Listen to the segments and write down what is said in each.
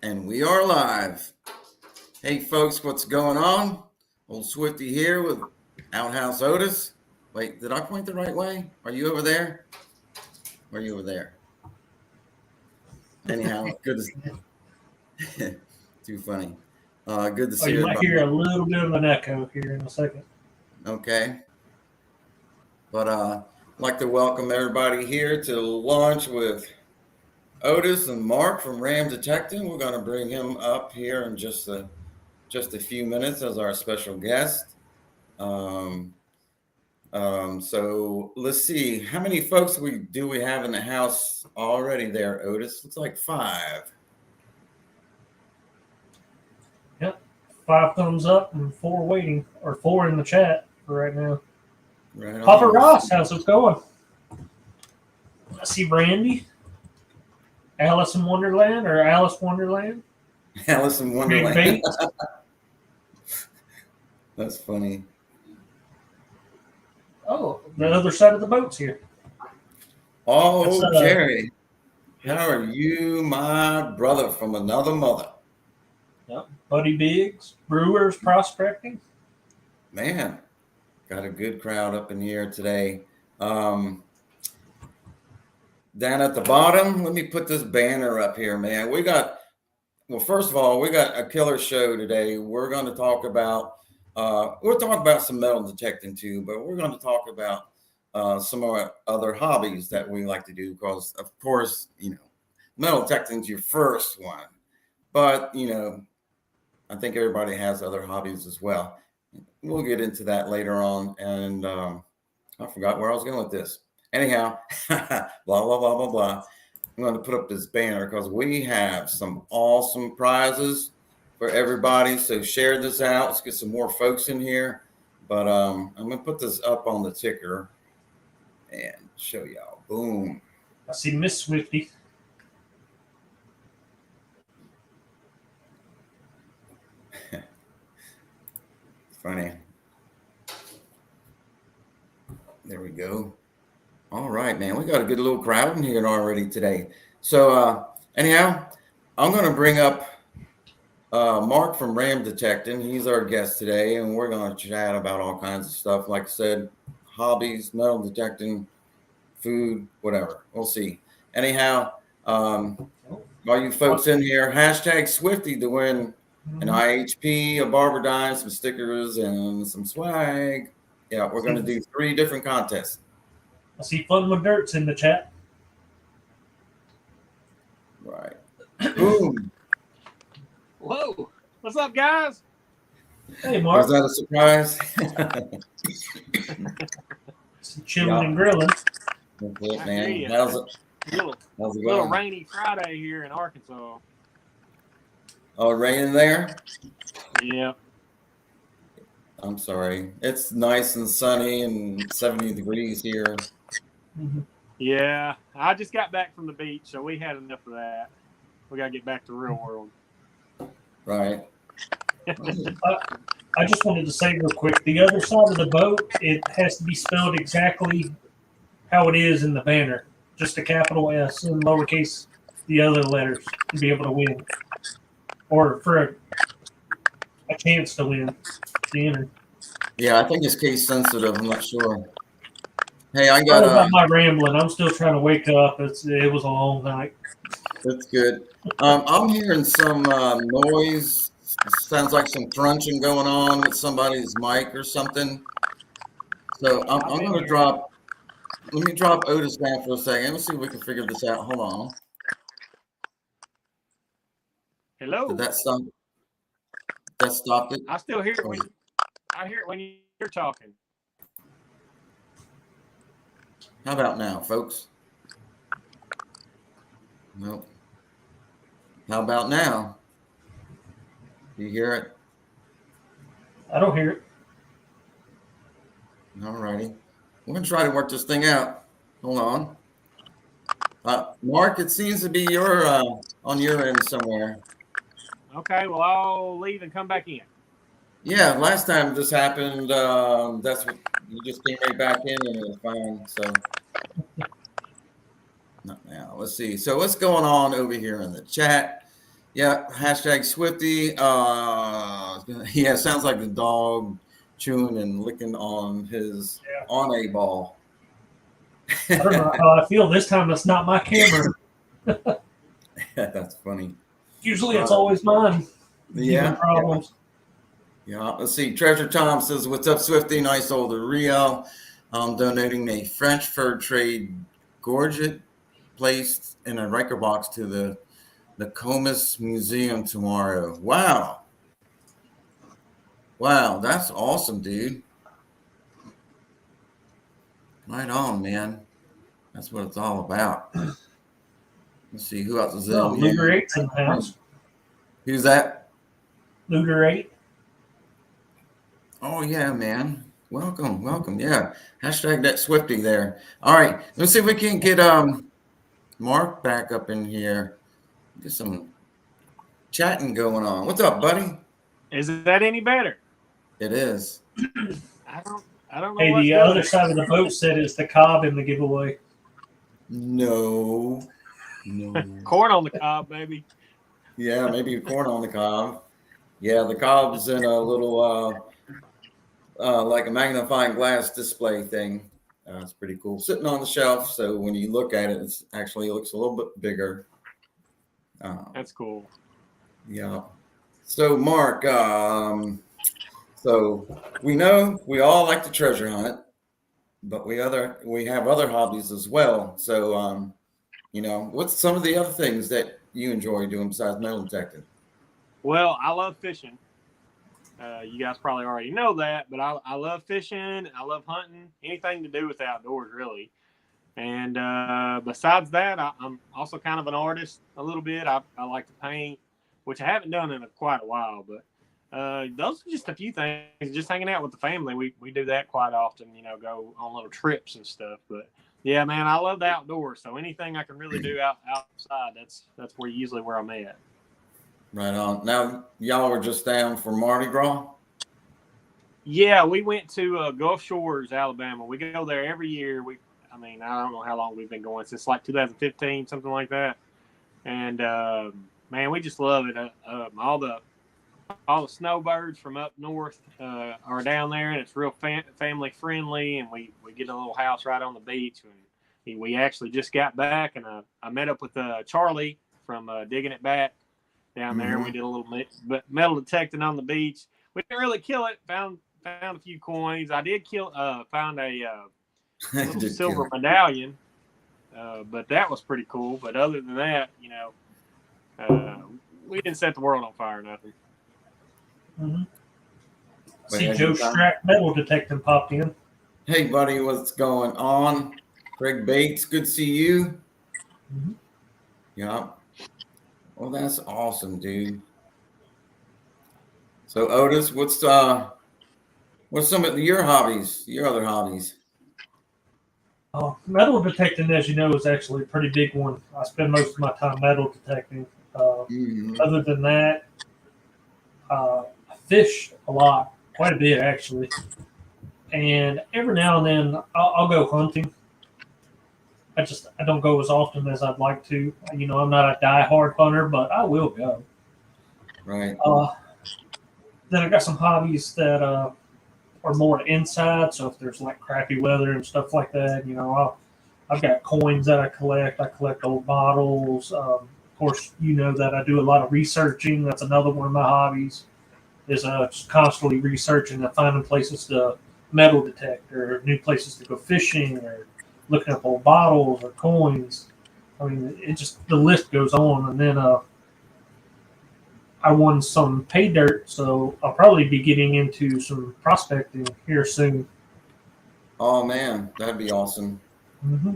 And we are live. Hey folks, what's going on? Old Swifty here with Outhouse Otis. Wait, did I point the right way? Are you over there? Or are you over there? Anyhow, good to too funny. Good to see you might everybody. hear a little bit of an echo here in a second. Okay. But I'd like to welcome everybody here to lunch with Otis and Mark from Ram Detecting. We're going to bring him up here in just a few minutes as our special guest. So let's see, how many folks do we have in the house already there, Otis? Looks like 5. Yep. 5 thumbs up and 4 waiting, or 4 in the chat for right now. Right Papa on. Ross, how's it going? I see Randy. Alice in Wonderland or Alice Wonderland. Alice in Wonderland. Bates. That's funny. Oh, the other side of the boat's here. Oh, Jerry. How are you, my brother from another mother? Yep. Buddy Biggs, Brewers Prospecting. Man, got a good crowd up in here today. Down at the bottom, let me put this banner up here, man. First of all, we got a killer show today. We're going to talk about, we'll talk about some metal detecting too, but we're going to talk about some of our other hobbies that we like to do because, of course, metal detecting is your first one. But, I think everybody has other hobbies as well. We'll get into that later on. And I forgot where I was going with this. Anyhow, blah, blah, blah, blah, blah. I'm going to put up this banner because we have some awesome prizes for everybody. So share this out. Let's get some more folks in here. But I'm going to put this up on the ticker and show y'all. Boom. I see Miss Swifty. Funny. There we go. All right, man. We got a good little crowd in here already today. So anyhow, I'm going to bring up Mark from Ram Detecting. He's our guest today, and we're going to chat about all kinds of stuff. Like I said, hobbies, metal detecting, food, whatever. We'll see. Anyhow, all you folks in here, hashtag Swifty to win an IHP, a barber dime, some stickers, and some swag. Yeah, we're going to do 3 different contests. I see Fun with Dirt's in the chat. Right. Boom. Whoa. What's up, guys? Hey, Mark. Was that a surprise? Chilling and grilling. That's it, man. How's it Little going? rainy Friday here in Arkansas. Oh, raining there? Yeah. I'm sorry. It's nice and sunny and 70 degrees here. Mm-hmm. Yeah. I just got back from the beach, so we had enough of that. We got to get back to the real world. Right. I just wanted to say real quick, the other side of the boat, it has to be spelled exactly how it is in the banner. Just a capital S and lowercase the other letters to be able to win. Or for a chance to win. Yeah, I think it's case sensitive. I'm not sure. Hey, I Sorry got about my rambling. I'm still trying to wake up. It was a long night. That's good. I'm hearing some noise. Sounds like some crunching going on with somebody's mic or something. So I'm going to drop. Let me drop Otis down for a second. Let's see if we can figure this out. Hold on. Hello. Did that stop? That stopped it? I still hear it when you're talking. How about now, folks? Nope. How about now? Do you hear it? I don't hear it. All righty. We're going to try to work this thing out. Hold on. Mark, it seems to be on your end somewhere. Okay, well, I'll leave and come back in. Yeah, last time this happened, that's what you just came right back in and it was fine. So, not now. Let's see. So, what's going on over here in the chat? Yeah, hashtag Swifty. Yeah, sounds like the dog chewing and licking on his Yeah. on a ball. I don't know how I feel this time. It's not my camera. That's funny. Usually it's always mine. Giving Yeah, problems. yeah. Let's see. Treasure Tom says, "What's up, Swifty? Nice old Rio. Donating a French fur trade gorget placed in a Riker box to the Comus Museum tomorrow." Wow. Wow, that's awesome, dude. Right on, man. That's what it's all about. Let's see who else is Oh, in Luger here. 8's in the house. Who's that? Luger 8. Oh yeah, man. Welcome, welcome. Yeah. Hashtag that Swifty there. All right. Let's see if we can get Mark back up in here. Get some chatting going on. What's up, buddy? Is that any better? It is. I don't know Hey, what's the doing other it. side of the boat said it's the Cobb in the giveaway. No. Corn on the cob, baby. Yeah, maybe a corn on the cob. Yeah, the cob's in a little like a magnifying glass display thing. It's pretty cool. Sitting on the shelf, so when you look at it, it actually looks a little bit bigger. That's cool. Yeah. So, Mark, so we know we all like to treasure hunt, but we have other hobbies as well. So, what's some of the other things that you enjoy doing besides metal detecting? Well, I love fishing. You guys probably already know that, but I love fishing. I love hunting. Anything to do with the outdoors, really. And besides that, I'm also kind of an artist a little bit. I like to paint, which I haven't done in quite a while. But those are just a few things. Just hanging out with the family, we do that quite often. Go on little trips and stuff. But yeah, man, I love the outdoors. So anything I can really do outside, that's usually where I'm at. Right on. Now, y'all were just down for Mardi Gras. Yeah, we went to Gulf Shores, Alabama. We go there every year. I don't know how long we've been going, since like 2015, something like that. And man, we just love it. All the snowbirds from up north are down there, and it's real family friendly. And we get a little house right on the beach. And we actually just got back, and I met up with Charlie from Digging It Back down there. We did a little metal detecting on the beach. We didn't really kill it. Found a few coins. I did found a little silver medallion, but that was pretty cool. But other than that, we didn't set the world on fire or nothing. Mm-hmm. See, Joe Strack metal detecting popped in. Hey, buddy, what's going on? Greg Bates, good to see you. Mm-hmm. Yeah. Well, that's awesome, dude. So, Otis, what's some of your hobbies? Your other hobbies? Metal detecting, as you know, is actually a pretty big one. I spend most of my time metal detecting. Other than that, I fish a lot, quite a bit actually. And every now and then, I'll go hunting. I don't go as often as I'd like to. I'm not a die-hard hunter, but I will go. Right. Then I got some hobbies that are more inside. So if there's like crappy weather and stuff like that, I've got coins that I collect. I collect old bottles. Of course, that I do a lot of researching. That's another one of my hobbies. Is just constantly researching and finding places to metal detect, or new places to go fishing, or looking up old bottles or coins. The list goes on. And then I won some pay dirt, so I'll probably be getting into some prospecting here soon. Oh man, that'd be awesome. Mm-hmm.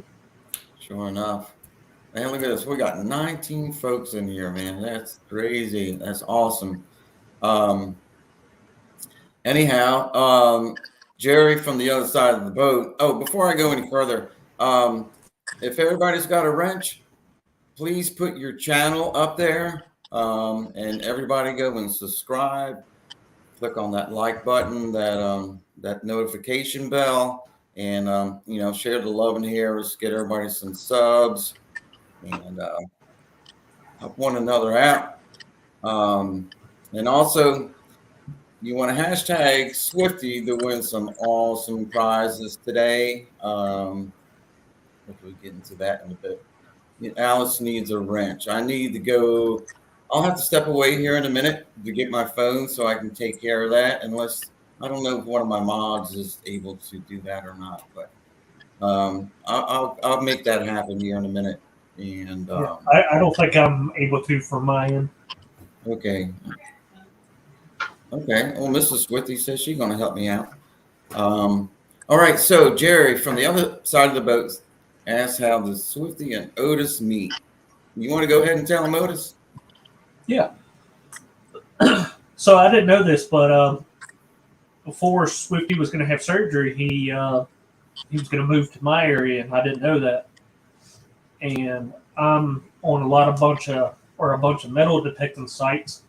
Sure enough. Man, look at this. We got 19 folks in here, man. That's crazy. That's awesome. Anyhow, Jerry from the other side of the boat. Oh, before I go any further, if everybody's got a wrench, please put your channel up there, and everybody go and subscribe. Click on that like button, that notification bell, and share the love in here. Let's get everybody some subs and help one another out. And also, you want to hashtag Swifty to win some awesome prizes today. Hopefully, get into that in a bit. Alice needs a wrench. I need to go. I'll have to step away here in a minute to get my phone so I can take care of that. Unless I don't know if one of my mods is able to do that or not, but I'll make that happen here in a minute. And I don't think I'm able to from my end. okay. Well, Mrs. Swifty says she's going to help me out. All right. So Jerry from the other side of the boat asked how the Swifty and Otis meet. You want to go ahead and tell him, Otis? Yeah. So I didn't know this, but before Swifty was going to have surgery, he was going to move to my area, and I didn't know that. And I'm on a bunch of metal detecting sites,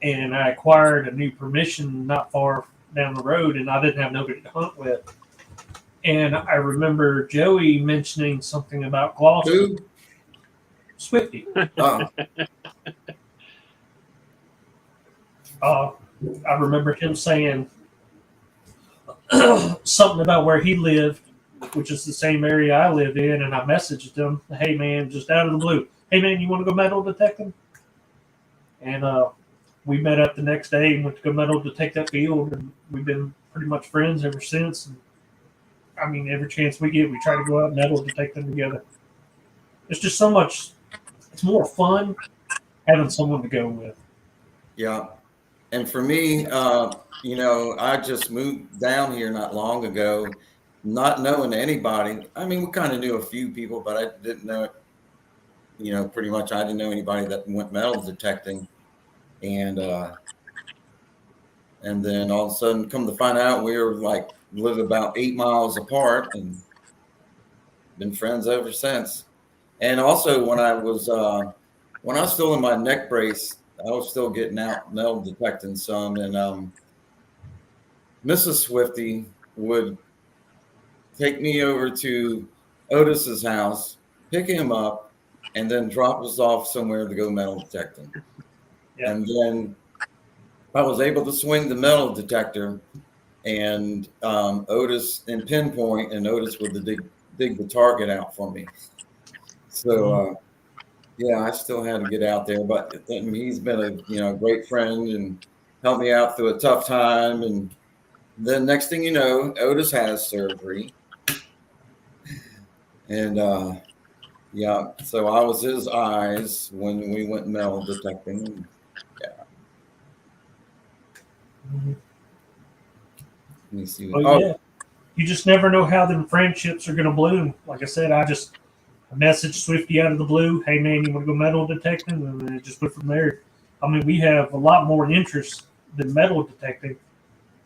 and I acquired a new permission not far down the road, and I didn't have nobody to hunt with. And I remember Joey mentioning something about Gloucester. Who? Swifty. I remember him saying something about where he lived, which is the same area I live in, and I messaged him, "Hey man, just out of the blue, hey man, you want to go metal detecting?" And we met up the next day and went to go metal detect that field, and we've been pretty much friends ever since. And, I mean, every chance we get, we try to go out and metal detecting together. It's just so much. It's more fun having someone to go with. Yeah. And for me, I just moved down here not long ago, not knowing anybody. I mean, we kind of knew a few people, but I didn't know, pretty much I didn't know anybody that went metal detecting. And then all of a sudden, come to find out, we were live about 8 miles apart and been friends ever since. And also when I was still in my neck brace, I was still getting out metal detecting some, and Mrs. Swifty would take me over to Otis's house, pick him up, and then drop us off somewhere to go metal detecting. Yeah. And then I was able to swing the metal detector, and Otis in pinpoint, and Otis would dig the target out for me. So. Yeah, I still had to get out there, but he's been a great friend and helped me out through a tough time. And then next thing you know, Otis has surgery, and so I was his eyes when we went metal detecting. Yeah. Let me see. Yeah, you just never know how them friendships are going to bloom. Like I said, I messaged Swifty out of the blue. Hey man, you want to go metal detecting? And then it just went from there. I mean, we have a lot more interest than metal detecting,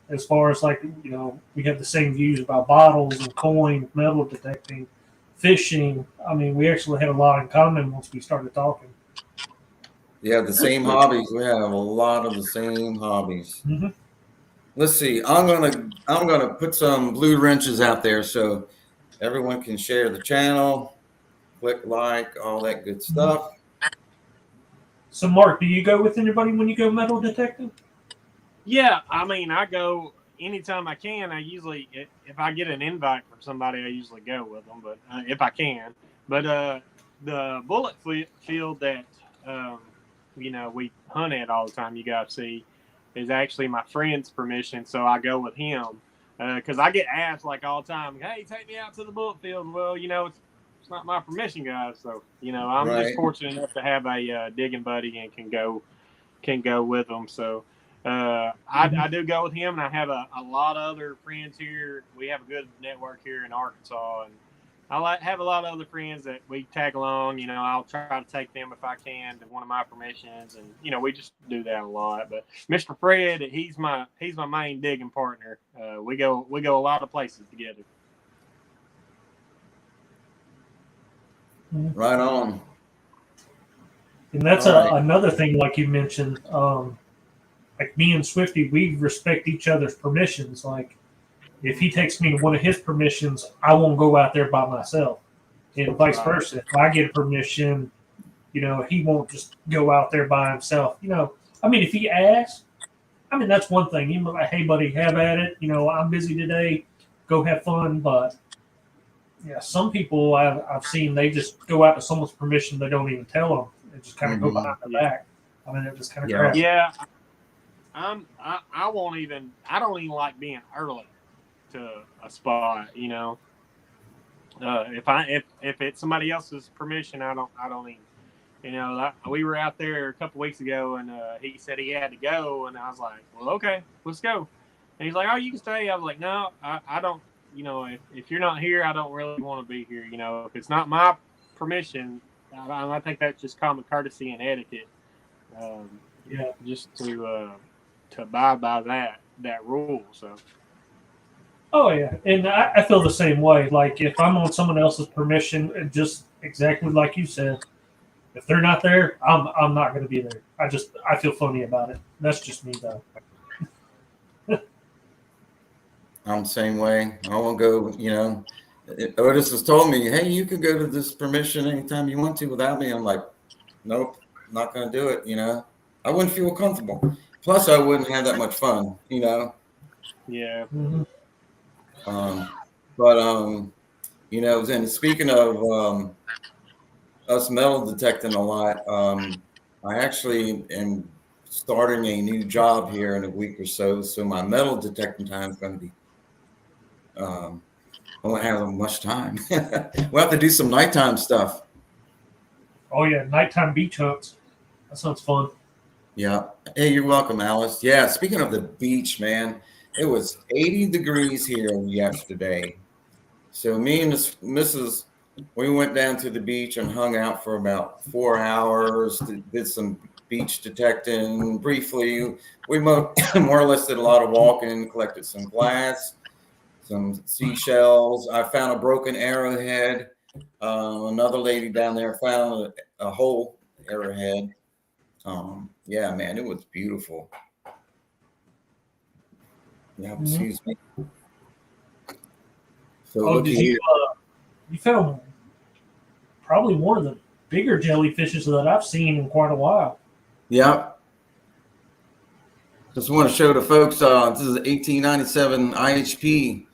as far as we have the same views about bottles and coins, metal detecting, fishing. I mean, we actually had a lot in common once we started talking. Yeah, the same hobbies. We have a lot of the same hobbies. Mm-hmm. Let's see. I'm gonna put some blue wrenches out there so everyone can share the channel. Click like, all that good stuff. So, Mark, do you go with anybody when you go metal detecting? Yeah, I mean, I go anytime I can. I usually, if I get an invite from somebody, I usually go with them, but if I can. But the bullet field that, we hunt at all the time, you guys see, is actually my friend's permission, so I go with him. Because I get asked all the time, hey, take me out to the bullet field. Well, it's not my permission, guys. So, I'm just fortunate enough to have a digging buddy and can go with them. So I do go with him, and I have a lot of other friends here. We have a good network here in Arkansas, and I have a lot of other friends that we tag along. I'll try to take them if I can to one of my permissions, and we just do that a lot. But Mr. Fred, he's my main digging partner. We go a lot of places together. Right on. And that's another thing, like you mentioned. Like me and Swifty, we respect each other's permissions. Like, if he takes me to one of his permissions, I won't go out there by myself. And vice versa. If I get permission, he won't just go out there by himself. I mean, if he asks, I mean, that's one thing. He'd be like, hey, buddy, have at it. I'm busy today. Go have fun. But, yeah, some people I've seen, they just go out with someone's permission. They don't even tell them. They just kind of go behind their back. I mean, it was kind of crap. Yeah. I won't even. I don't even like being early to a spot. If it's somebody else's permission, I don't even. We were out there a couple weeks ago, and he said he had to go, and I was like, well, okay, let's go. And he's like, oh, you can stay. I was like, no, I don't. If you're not here, I don't really want to be here. If it's not my permission, I think that's just common courtesy and etiquette. Just to abide by that rule. So. Oh yeah, and I feel the same way. Like if I'm on someone else's permission, just exactly like you said, if they're not there, I'm not going to be there. I feel funny about it. That's just me though. I'm the same way. I won't go. Otis has told me, hey, you can go to this permission anytime you want to without me. I'm like, nope, not going to do it. I wouldn't feel comfortable. Plus, I wouldn't have that much fun. Yeah. Mm-hmm. And speaking of us metal detecting a lot, I actually am starting a new job here in a week or so. So my metal detecting time is going to be, I won't have much time. We'll have to do some nighttime stuff. Oh yeah, nighttime beach hunts. That sounds fun. Yeah. Hey, you're welcome, Alice. Yeah. Speaking of the beach, man, it was 80 degrees here yesterday. So me and this Mrs. We went down to the beach and hung out for about 4 hours. Did some beach detecting briefly. We more or less did a lot of walking, collected some glass, some seashells. I found a broken arrowhead. Another lady down there found a whole arrowhead. Yeah, man, it was beautiful. Yeah, excuse me. So look here. You found probably one of the bigger jellyfishes that I've seen in quite a while. Yep. Just want to show the folks, this is 1897 IHP.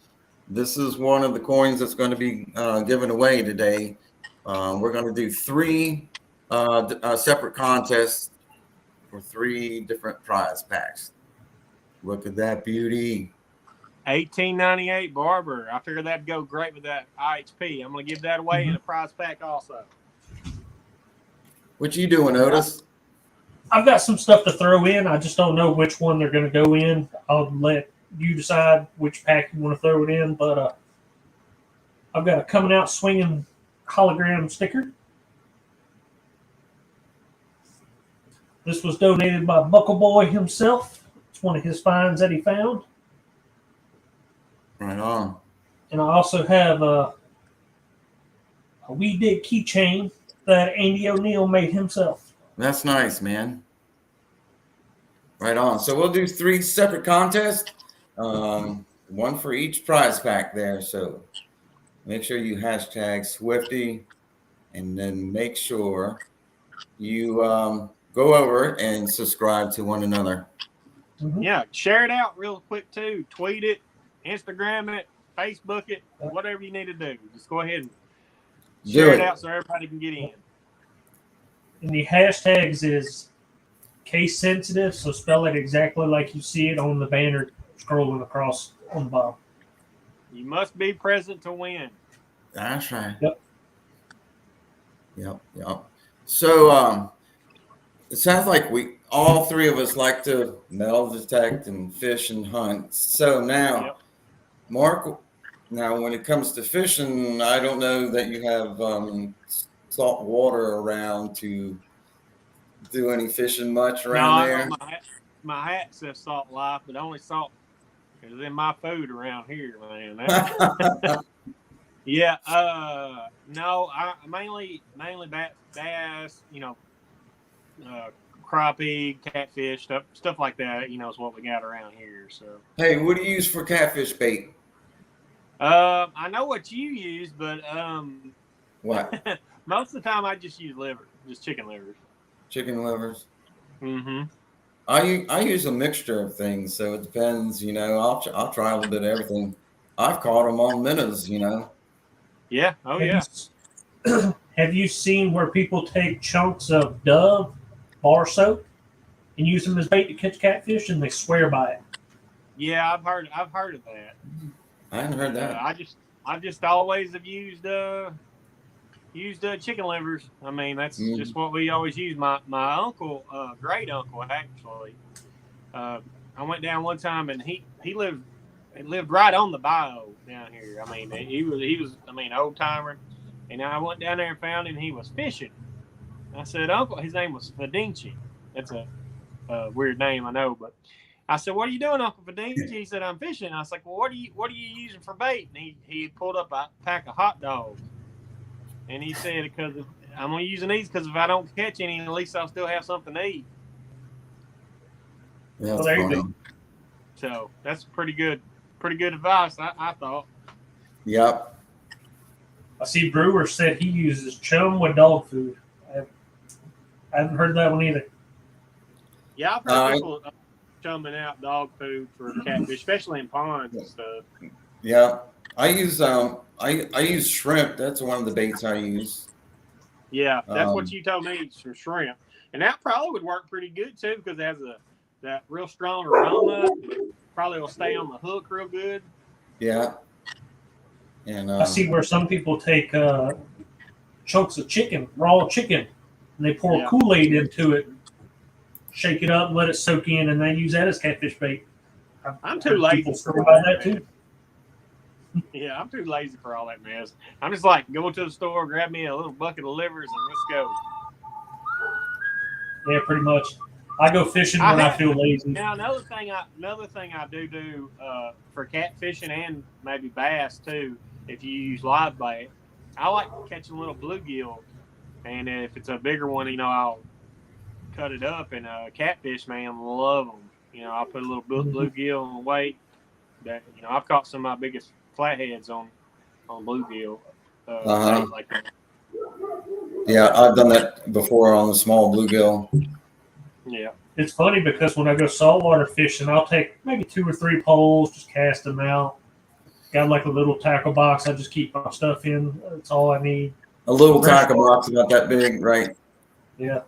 This is one of the coins that's going to be given away today. We're going to do 3 separate contests for 3 different prize packs. Look at that beauty. 1898 Barber. I figured that'd go great with that IHP. I'm going to give that away in a prize pack also. What you doing, Otis? I've got some stuff to throw in. I just don't know which one they're going to go in. I'll let you decide which pack you want to throw it in. But I've got a coming out swinging hologram sticker. This was donated by Buckle Boy himself. It's one of his finds that he found. Right on. And I also have a We Dig keychain that Andy O'Neill made himself. That's nice, man. Right on. So we'll do 3 separate contests, one for each prize pack there. So make sure you hashtag Swifty, and then make sure you go over and subscribe to one another. Mm-hmm. Yeah, share it out real quick too. Tweet it, Instagram it, Facebook it, whatever you need to do. Just go ahead and share it out so everybody can get in. And the hashtags is case sensitive, so spell it exactly like you see it on the banner scrolling across on the bottom. You must be present to win. That's right. Yep. So it sounds like all 3 of us like to metal detect and fish and hunt. So now, Mark, when it comes to fishing, I don't know that you have salt water around to do any fishing much around there. My hat says Salt Life, but only salt is in my food around here, man. Yeah, no, I mainly bass, crappie, catfish, stuff like that. Is what we got around here. So. Hey, what do you use for catfish bait? I know what you use, but what? Most of the time, I just use liver, just chicken livers. Chicken livers. Mm-hmm. I use a mixture of things, so it depends. I'll try a little bit of everything. I've caught them on minnows. Yeah. Oh, Have yeah. you have you seen where people take chunks of Dove bar soap and use them as bait to catch catfish, and they swear by it? Yeah, I've heard of that. I hadn't heard that. I just always have used chicken livers. I mean, that's just what we always use. My uncle, great uncle, actually. I went down one time, and he lived right on the bayou down here. I mean, he was old timer, and I went down there and found him. He was fishing. I said, Uncle, his name was Fedinci. That's a weird name, I know, but I said, "What are you doing, Uncle Fedinci?" He said, "I'm fishing." I was like, "Well, what are you using for bait?" And he pulled up a pack of hot dogs. And he said, "Because I'm only using these because if I don't catch any, at least I'll still have something to eat." Yeah, Well, there you go. So that's pretty good advice, I thought. Yep. I see Brewer said he uses chum with dog food. I haven't heard that one either. Yeah, I've heard people chumming out dog food for catfish, especially in ponds and stuff. Yeah, I use I use shrimp. That's one of the baits I use. Yeah, that's what you told me for shrimp, and that probably would work pretty good too because it has that real strong aroma. Probably will stay on the hook real good. Yeah, and I see where some people take chunks of chicken, raw chicken, and they pour Kool-Aid into it, shake it up, and let it soak in, and they use that as catfish bait. I'm too lazy for that too. Yeah, I'm too lazy for all that mess. I'm just like, go to the store, grab me a little bucket of livers, and let's go. Yeah, pretty much. I go fishing when I feel lazy. Now, another thing I do for catfishing and maybe bass too, if you use live bait, I like catching little bluegill, and if it's a bigger one, I'll cut it up. And catfish, man, love them. I'll put a little bluegill on weight. That I've caught some of my biggest flatheads on bluegill. Like that. Yeah, I've done that before on the small bluegill. Yeah. It's funny because when I go saltwater fishing, I'll take maybe 2 or 3 poles, just cast them out. Got like a little tackle box. I just keep my stuff in. That's all I need. A little tackle box about that big, right? Yeah.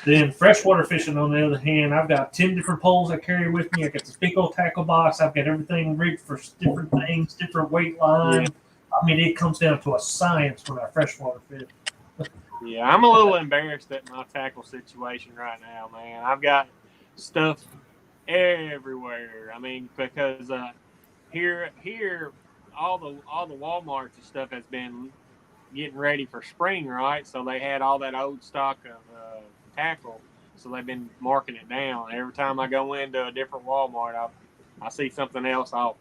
Then freshwater fishing, on the other hand, I've got 10 different poles I carry with me. I got this big old tackle box. I've got everything rigged for different things, different weight line. Yeah. I mean, it comes down to a science when I freshwater fish. Yeah, I'm a little embarrassed at my tackle situation right now, man. I've got stuff everywhere. I mean, because here all the Walmarts and stuff has been getting ready for spring, right? So they had all that old stock of tackle, so they've been marking it down. Every time I go into a different Walmart, I see something else, I'll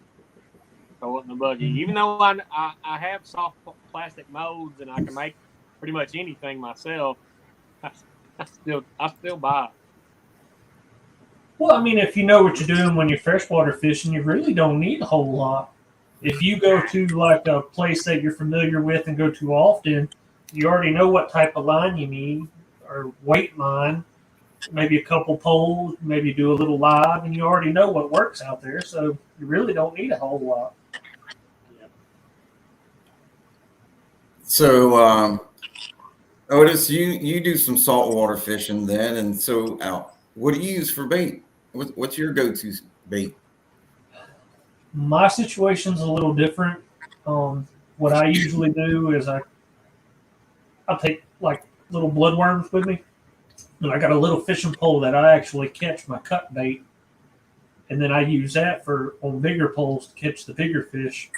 throw it in the buggy. Even though I have soft plastic molds and I can make pretty much anything myself, I still buy it. Well, I mean, if you know what you're doing when you're freshwater fishing, you really don't need a whole lot. If you go to like a place that you're familiar with and go to often, you already know what type of line you need, or weight line, maybe a couple poles, maybe do a little live, and you already know what works out there, so you really don't need a whole lot. So, Otis, you do some saltwater fishing then, and so what do you use for bait? What's your go-to bait? My situation's a little different. What I usually do is I'll take like little bloodworms with me, and I got a little fishing pole that I actually catch my cut bait, and then I use that on bigger poles to catch the bigger fish.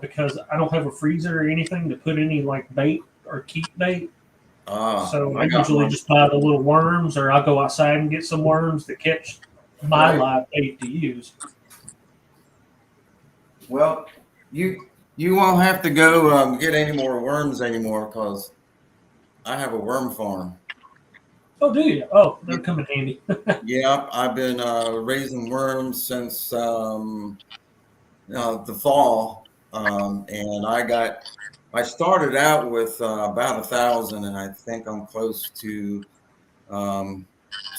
Because I don't have a freezer or anything to put any like bait or keep bait. So I usually just buy the little worms, or I'll go outside and get some worms to catch my live bait to use. Well, you won't have to go get any more worms anymore because I have a worm farm. Oh, do you? Oh, they'll come in handy. Yeah, I've been raising worms since the fall, and I got I started out with about 1,000, and I think I'm close to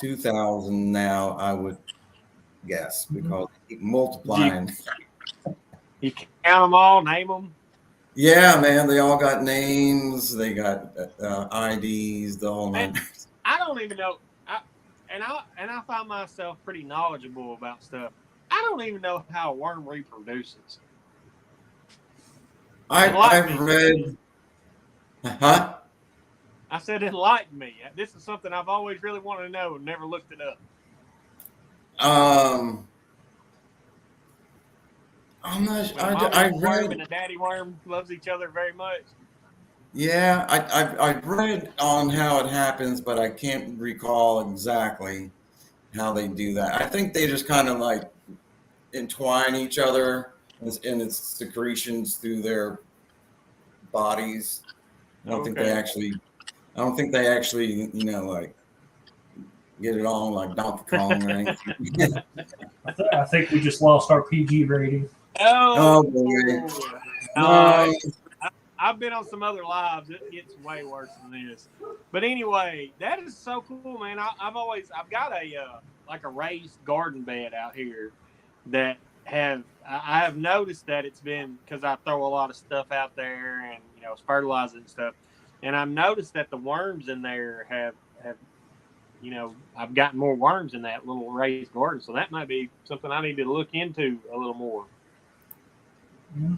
2,000 now. I would guess because they keep multiplying. You count them all, name them. Yeah, man, they all got names. They got IDs, the whole And nine. I don't even know. I find myself pretty knowledgeable about stuff. I don't even know how a worm reproduces. I've read. Huh? I said, enlighten me. This is something I've always really wanted to know and never looked it up. I'm not. When a mama I worm read. and a daddy worm loves each other very much. Yeah, I read on how it happens, but I can't recall exactly how they do that. I think they just kind of like entwine each other in its secretions through their bodies. I don't think they Okay. actually. I don't think they actually, like get it on like Donkey Kong or anything. I think we just lost our PG rating. Oh Oh, boy. uh, No. I've been on some other lives. It gets way worse than this. But anyway, that is so cool, man. I've got a raised garden bed out here that I have noticed that it's been because I throw a lot of stuff out there and it's fertilizer and stuff, and I've noticed that the worms in there have I've gotten more worms in that little raised garden, so that might be something I need to look into a little more. Mm-hmm.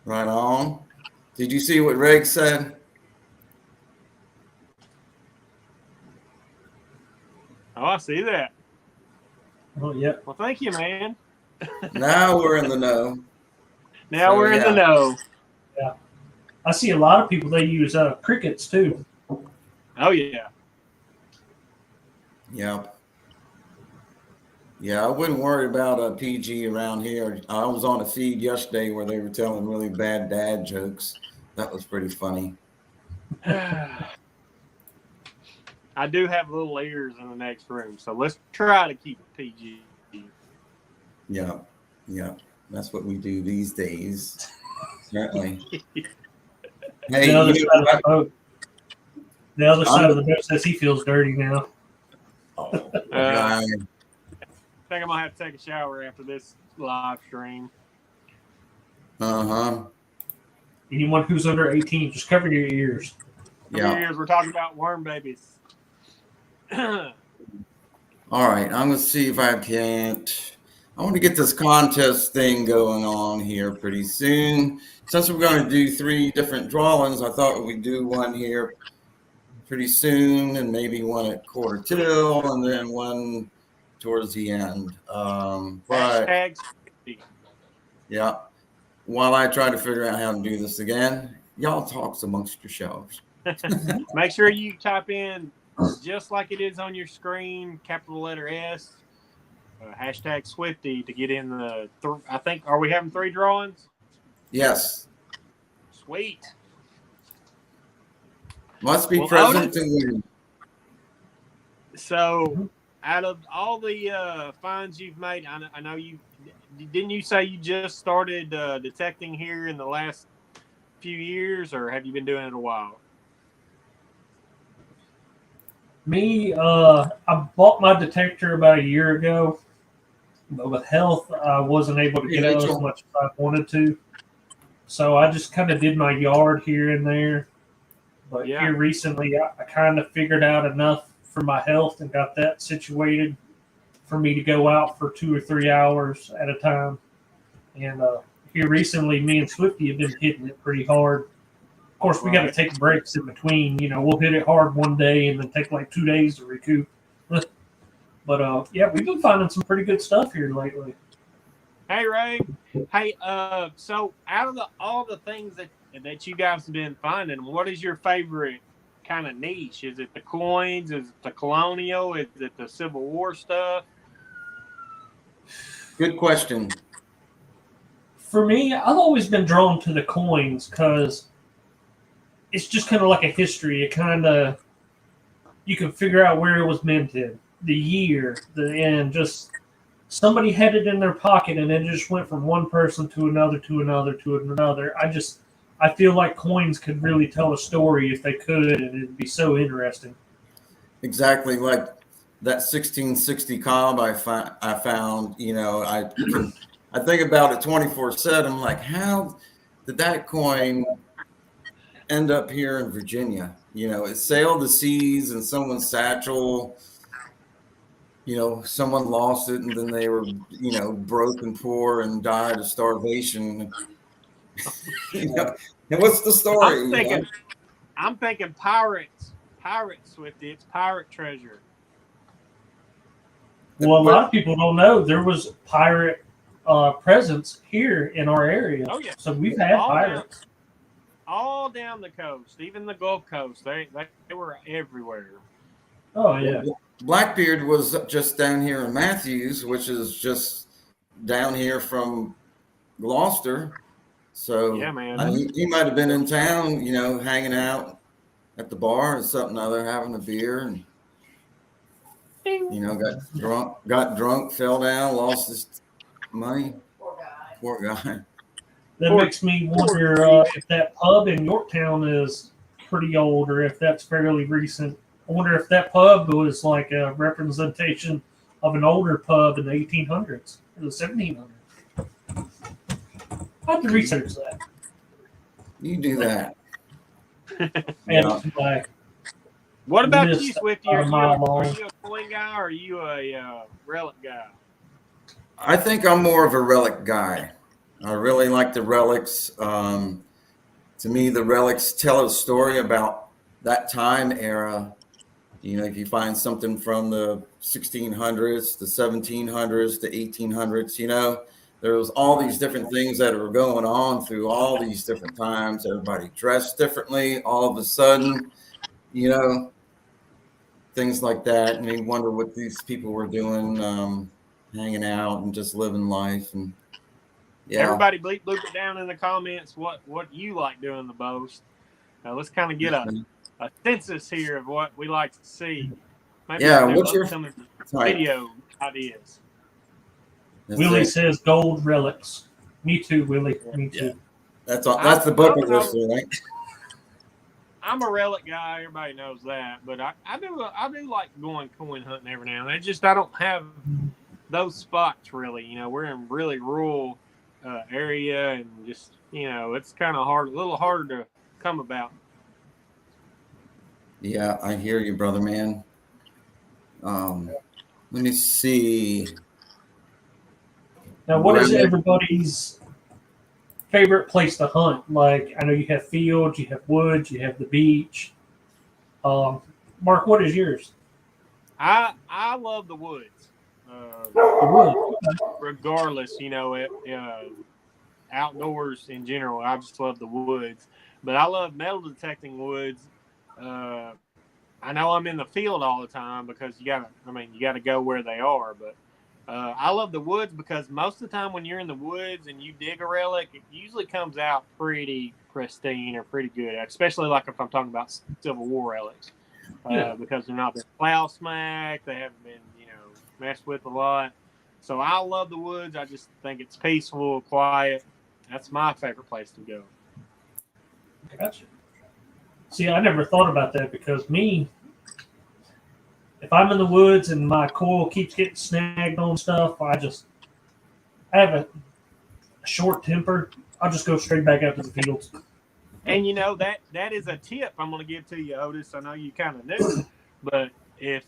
Right on. Did you see what Reg said? Oh, I see that. Oh, yeah. Well, thank you, man. Now we're in the know. Now we're in the know. Yeah. I see a lot of people, they use crickets too. Oh, yeah. Yep. Yeah, I wouldn't worry about a PG around here. I was on a feed yesterday where they were telling really bad dad jokes. That was pretty funny. I do have little ears in the next room, so let's try to keep it PG. Yeah, yeah, that's what we do these days. Certainly. Hey, The other side of the boat. The other side of the boat says he feels dirty now. Oh, I think I'm gonna have to take a shower after this live stream. Uh-huh. Anyone who's under 18, just cover your ears. Yeah. Your ears. We're talking about worm babies. All right, I'm gonna see if I can't. I want to get this contest thing going on here pretty soon. Since we're going to do 3 different drawings, I thought we'd do one here pretty soon, and maybe one at quarter till, and then one towards the end. But yeah, while I try to figure out how to do this again, y'all talks amongst yourselves. Make sure you type in just like it is on your screen, capital letter S, hashtag Swifty to get in the. I think are we having 3 drawings? Yes. Sweet. Must be present to win. So, out of all the finds you've made, I know you didn't. You say you just started detecting here in the last few years, or have you been doing it a while? Me, I bought my detector about a year ago, but with health, I wasn't able to get out as much as I wanted to. So I just kind of did my yard here and there. But here recently, I kind of figured out enough for my health and got that situated for me to go out for 2 or 3 hours at a time. And here recently, me and Swifty have been hitting it pretty hard. Of course, we got to take breaks in between. We'll hit it hard one day and then take like 2 days to recoup. But yeah, we've been finding some pretty good stuff here lately. Hey, Ray. Hey, so out of all the things that you guys have been finding, what is your favorite kind of niche? Is it the coins? Is it the colonial? Is it the Civil War stuff? Good question. For me, I've always been drawn to the coins because it's just kind of like a history. It you can figure out where it was minted, the year, and just somebody had it in their pocket and it just went from one person to another to another to another. I feel like coins could really tell a story if they could, and it'd be so interesting. Exactly, like that 1660 cob I found. I think about it 24/7. I'm like, how did that coin end up here in Virginia? It sailed the seas in someone's satchel. Someone lost it, and then they were, broke and poor and died of starvation. And what's the story? I'm thinking pirates, Swifty. It's pirate treasure. Well, a lot of people don't know there was pirate presence here in our area. Oh yeah, so we've had pirates all down the coast, even the Gulf Coast. They were everywhere. Oh yeah. Blackbeard was just down here in Matthews, which is just down here from Gloucester. So yeah, man, he might have been in town, hanging out at the bar or something other, having a beer, and got drunk, fell down, lost his money. Poor guy. That makes me wonder if that pub in Yorktown is pretty old or if that's fairly recent. I wonder if that pub was like a representation of an older pub in the 1800s or the 1700s. I have to research that. You do that. What about you, Swifty? Are you a coin guy or are you a relic guy? I think I'm more of a relic guy. I really like the relics. To me, the relics tell a story about that time era. If you find something from the 1600s, the 1700s, the 1800s, there was all these different things that were going on through all these different times. Everybody dressed differently all of a sudden, things like that. And you wonder what these people were doing, hanging out and just living life. And yeah. Everybody bleep it down in the comments what you like doing the most. Let's kind of get a census here of what we like to see. Maybe what's your video ideas? Willie says gold relics. Me too, Willie. Me too. Yeah. That's the bucket list, right? I'm a relic guy. Everybody knows that, but I do like going coin hunting every now and then. Just I don't have those spots really. We're in really rural area, and just it's kind of hard, a little harder to come about. Yeah, I hear you, brother, man. Let me see. Now, what is everybody's favorite place to hunt? Like, I know you have fields, you have woods, you have the beach. Mark, what is yours? I love the woods. Regardless, outdoors in general, I just love the woods. But I love metal detecting woods. I know I'm in the field all the time because you gotta go where they are. But I love the woods because most of the time when you're in the woods and you dig a relic, it usually comes out pretty pristine or pretty good. Especially like if I'm talking about Civil War relics, because they're not been plow smacked, they haven't been messed with a lot. So I love the woods. I just think it's peaceful, quiet. That's my favorite place to go. Gotcha. See, I never thought about that because if I'm in the woods and my coil keeps getting snagged on stuff, I have a short temper. I'll just go straight back out to the fields. And that is a tip I'm going to give to you, Otis. I know you kind of knew, but if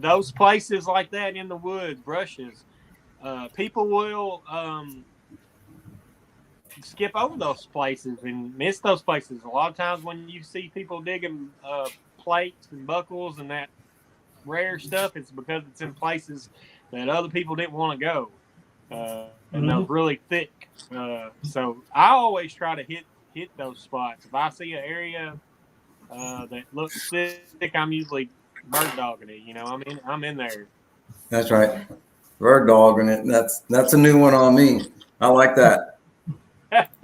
those places like that in the woods, brushes, people will skip over those places and miss those places. A lot of times when you see people digging plates and buckles and that rare stuff, it's because it's in places that other people didn't want to go, and they're really thick. So I always try to hit those spots. If I see an area that looks thick, I'm usually bird dogging it. I'm in there. That's right, bird dogging it. That's a new one on me. I like that.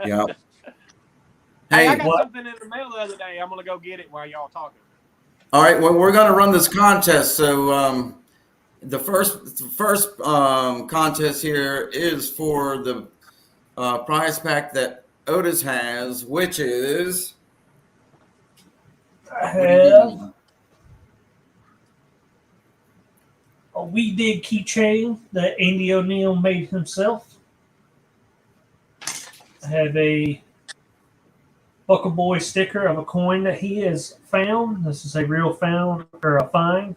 Yeah. Hey, I got something in the mail the other day. I'm gonna go get it while y'all talking. All right. Well, we're gonna run this contest. So the first contest here is for the prize pack that Otis has, which is I what do you give have me? a We Dig keychain that Andy O'Neill made himself. I have a Buckle Boy sticker of a coin that he has found. This is a real found or a find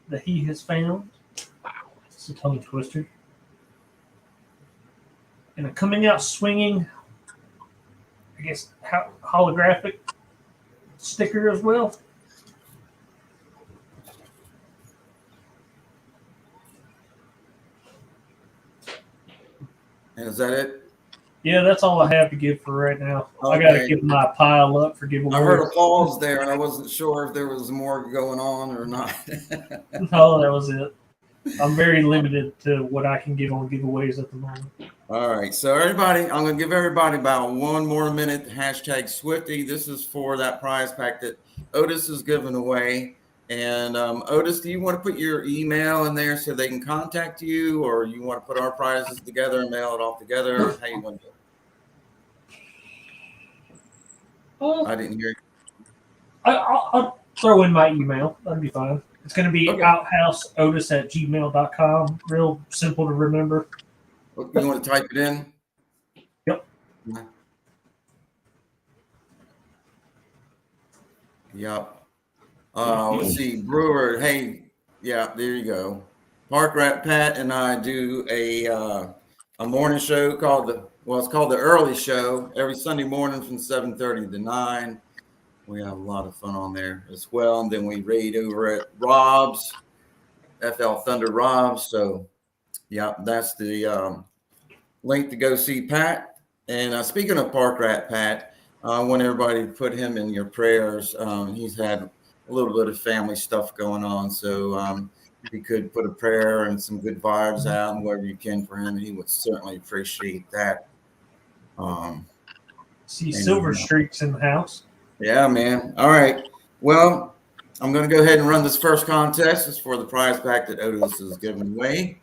that he has found. It's a tongue twister. And a coming out swinging, I guess, holographic sticker as well. Is that it? Yeah, that's all I have to give for right now. I got to Okay. give my pile up for I heard a giveaways. pause there, and I wasn't sure if there was more going on or not. No, that was it. I'm very limited to what I can give on giveaways at the moment. All right, so everybody, I'm going to give everybody about 1 more minute. Hashtag Swifty. This is for that prize pack that Otis is giving away. And Otis, do you want to put your email in there so they can contact you, or you want to put our prizes together and mail it all together? How you want to do it? I didn't hear you. I'll throw in my email. That'd be fine. It's going to be Okay. outhouseotis@gmail.com. Real simple to remember. You want to type it in? Yep. Yep. Let's see, Brewer. Hey, yeah, there you go. Park Rat Pat and I do a morning show called it's called the Early Show every Sunday morning from 7:30 to 9. We have a lot of fun on there as well, and then we raid over at Rob's, FL Thunder Rob's. So, yeah, that's the link to go see Pat. And speaking of Park Rat Pat, I want everybody to put him in your prayers. He's had a little bit of family stuff going on, so if you could put a prayer and some good vibes out and whatever you can for him, he would certainly appreciate that. See Silver Streaks in the house. Yeah, man. All right. Well, I'm going to go ahead and run this first contest. It's for the prize pack that Otis is giving away.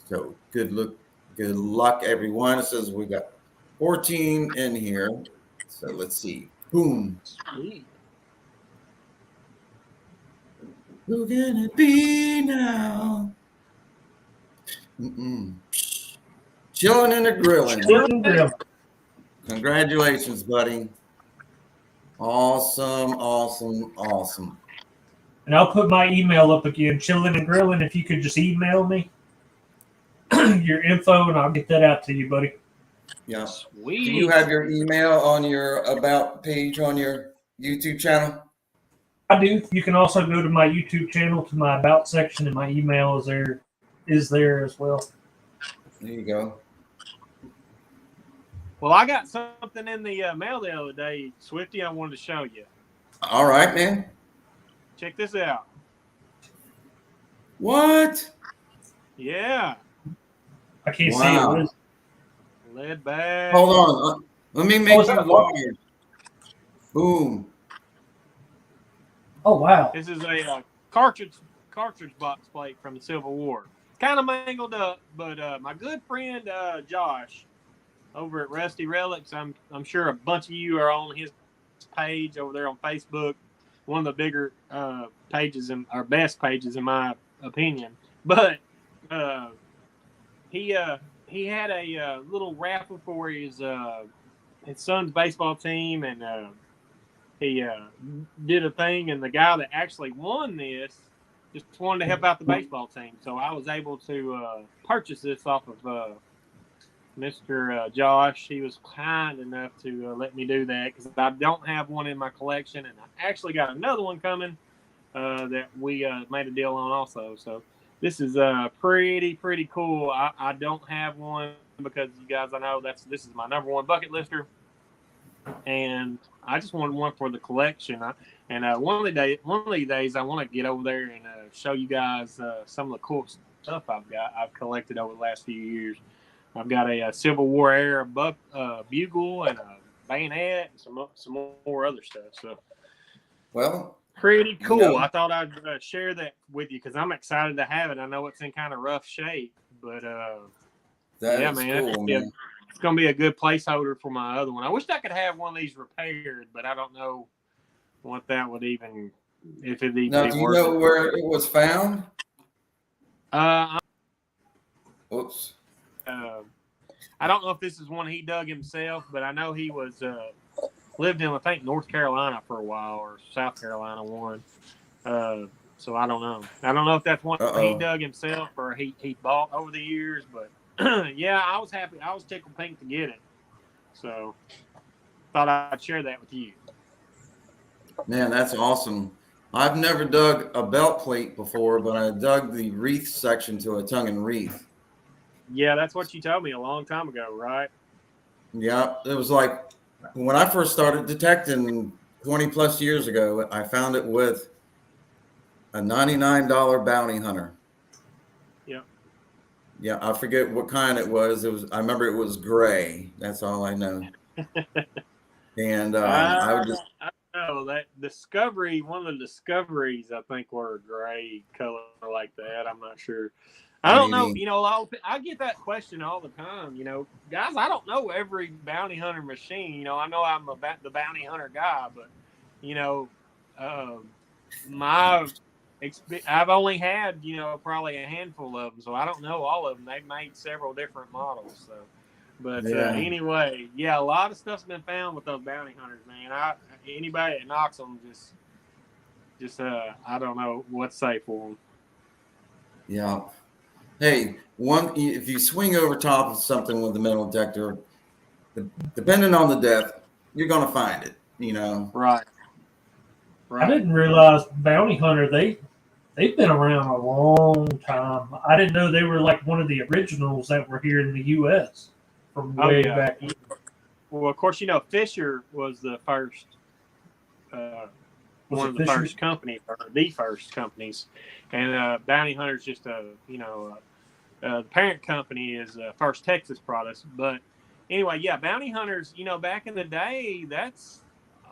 So good luck, everyone. It says we got 14 in here. So let's see. Boom. Sweet. Who can it be now? Chilling and a grilling. Congratulations, buddy. Awesome. And I'll put my email up again, chilling and grilling. If you could just email me your info, and I'll get that out to you, buddy. Yeah. Sweet. Do you have your email on your about page on your YouTube channel? I do. You can also go to my YouTube channel to my about section, and my email is there as well. There you go. Well, I got something in the mail the other day, Swifty, I wanted to show you. All right, man. Check this out. What? Yeah. I can't see it. What is it? Lead bag. Hold on. Let me make you large. Boom. Oh, wow. This is a cartridge box plate from the Civil War. Kind of mangled up, but my good friend Josh over at Rusty Relics, I'm sure a bunch of you are on his page over there on Facebook. One of the bigger pages and our best pages, in my opinion. But he had a little raffle for his son's baseball team, and he did a thing, and the guy that actually won this just wanted to help out the baseball team. So I was able to purchase this off of Mr. Josh. He was kind enough to let me do that because I don't have one in my collection, and I actually got another one coming that we made a deal on also. So this is pretty cool. I don't have one because you guys, I know this is my number one bucket lister, and I just wanted one for the collection. One of these days I want to get over there and show you guys some of the cool stuff I've collected over the last few years. I've got a Civil War era bugle and a bayonet and some more other stuff. So, well, Pretty You cool. know, I thought I'd share that with you because I'm excited to have it. I know it's in kind of rough shape, but that yeah, is man, cool, man. it's gonna be a good placeholder for my other one. I wish I could have one of these repaired, but I don't know what that would even, if it'd even Now, be do you worth know it. where it was found? Uh, Oops. I don't know if this is one he dug himself, but I know he was lived in, I think, North Carolina for a while, or South Carolina one. So I don't know. I don't know if that's one he Uh-oh. dug himself or he bought over the years, but yeah, I was happy. I was tickled pink to get it. So thought I'd share that with you. Man, that's awesome. I've never dug a belt plate before, but I dug the wreath section to a tongue and wreath. Yeah, that's what you told me a long time ago, right? Yeah, it was like when I first started detecting 20 plus years ago, I found it with a $99 bounty hunter. Yep. Yeah, I forget what kind it was. I remember it was gray. That's all I know. And I would just, I don't know that discovery. One of the discoveries, I think, were a gray color like that. I'm not sure. I don't know. maybe, You know, I get that question all the time. You know, guys, I don't know every bounty hunter machine. You know, I know I'm the bounty hunter guy, but you know, my I've only had probably a handful of them, so I don't know all of them. They've made several different models, so. But yeah. anyway, yeah, a lot of stuff's been found with those bounty hunters, man. Anybody that knocks them, just I don't know what to say for them. Yeah. Hey, if you swing over top of something with the metal detector, depending on the depth, you're gonna find it. You know. Right, I right. didn't realize Bounty Hunter, they've been around a long time. I didn't know they were like one of the originals that were here in the U.S. from Oh way yeah. back. Well, of course, Fisher was the first, Was one it of the Fisher? first companies, or the first companies, and Bounty Hunter's just the parent company is First Texas Products. But anyway, yeah, bounty hunters, back in the day, that's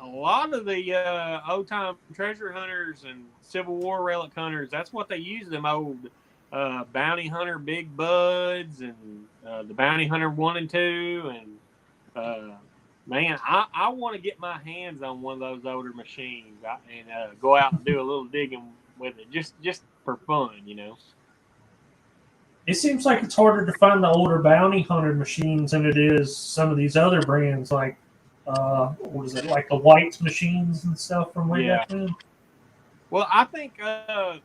a lot of the old time treasure hunters and Civil War relic hunters. That's what they use, them old bounty hunter big buds and the bounty hunter 1 and 2. And man, I want to get my hands on one of those older machines and go out and do a little digging with it, just for fun. It seems like it's harder to find the older Bounty Hunter machines than it is some of these other brands, like what is it, like the White's machines and stuff from way Yeah. back then. Well, I think a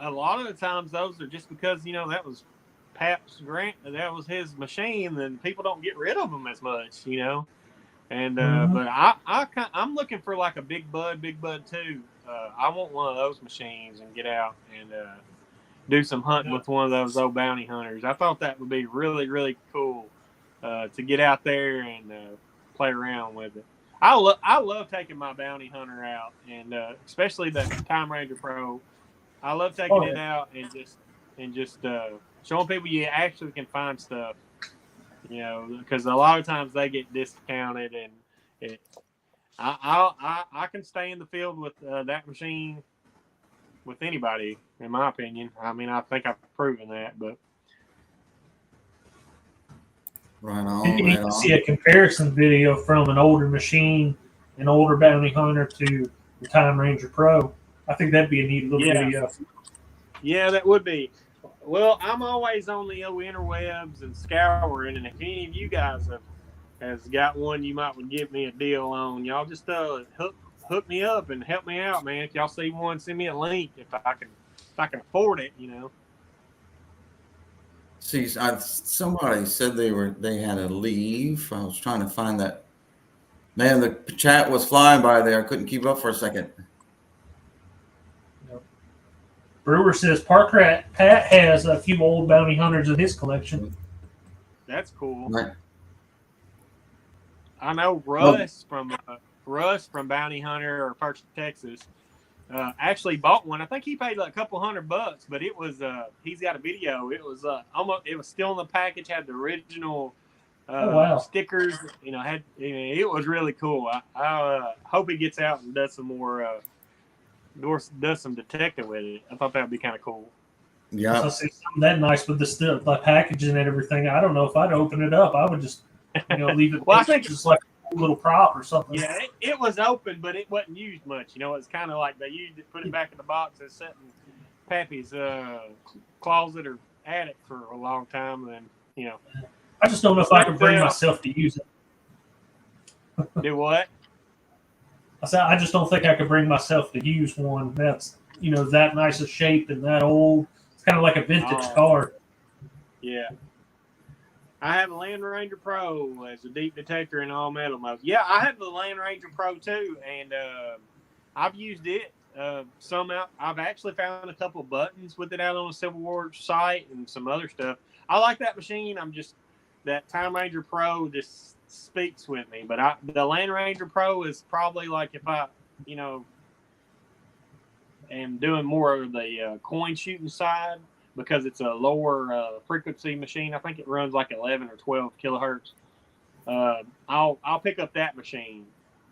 lot of the times those are just because that was Pap's grant, that was his machine, then people don't get rid of them as much. And but I'm looking for like a big bud too. I want one of those machines and get out and do some hunting with one of those old bounty hunters. I thought that would be really, really cool to get out there and play around with it. I love taking my bounty hunter out, and especially the Time Ranger Pro. I love taking it out and just showing people you actually can find stuff. Because a lot of times they get discounted, and I can stay in the field with that machine with anybody, in my opinion. I mean, I think I've proven that, but. Right on. It'd be Right neat to on. see a comparison video from an older machine, an older Bounty Hunter to the Time Ranger Pro. I think that'd be a neat little video. Yeah, that would be. Well, I'm always on the interwebs and scouring, and if any of you guys has got one you might would give me a deal on, y'all just hook me up and help me out, man. If y'all see one, send me a link if I can afford it. See, somebody said they had to leave. I was trying to find that. Man, the chat was flying by there. I couldn't keep up for a second. Brewer says Pat has a few old bounty hunters in his collection. That's cool. Right. I know Russ from Bounty Hunter or First Texas actually bought one. I think he paid like a couple $100, but it was he's got a video. It was it was still in the package, had the original stickers. It was really cool. I hope he gets out and does some more does some detecting with it. I thought that would be kind of cool. Yeah. So I see something that nice with the packaging and everything. I don't know if I'd open it up. I would just, leave it Well, I think just like a little prop or something. yeah, it was open, but it wasn't used much. It's kind of like they used it, put it back in the box and set in Pappy's closet or attic for a long time. Then I just don't know if I could bring myself to use it. do what? I said I just don't think I could bring myself to use one that's that nice a shape and that old. It's kind of like a vintage car. Yeah. I have a Land Ranger Pro as a deep detector in all metal mode. Yeah, I have the Land Ranger Pro too, and I've used it some out. I've actually found a couple buttons with it out on the Civil War site and some other stuff. I like that machine. That Time Ranger Pro just speaks with me. But the Land Ranger Pro is probably like if I, am doing more of the coin shooting side, because it's a lower frequency machine. I think it runs like 11 or 12 kilohertz. I'll pick up that machine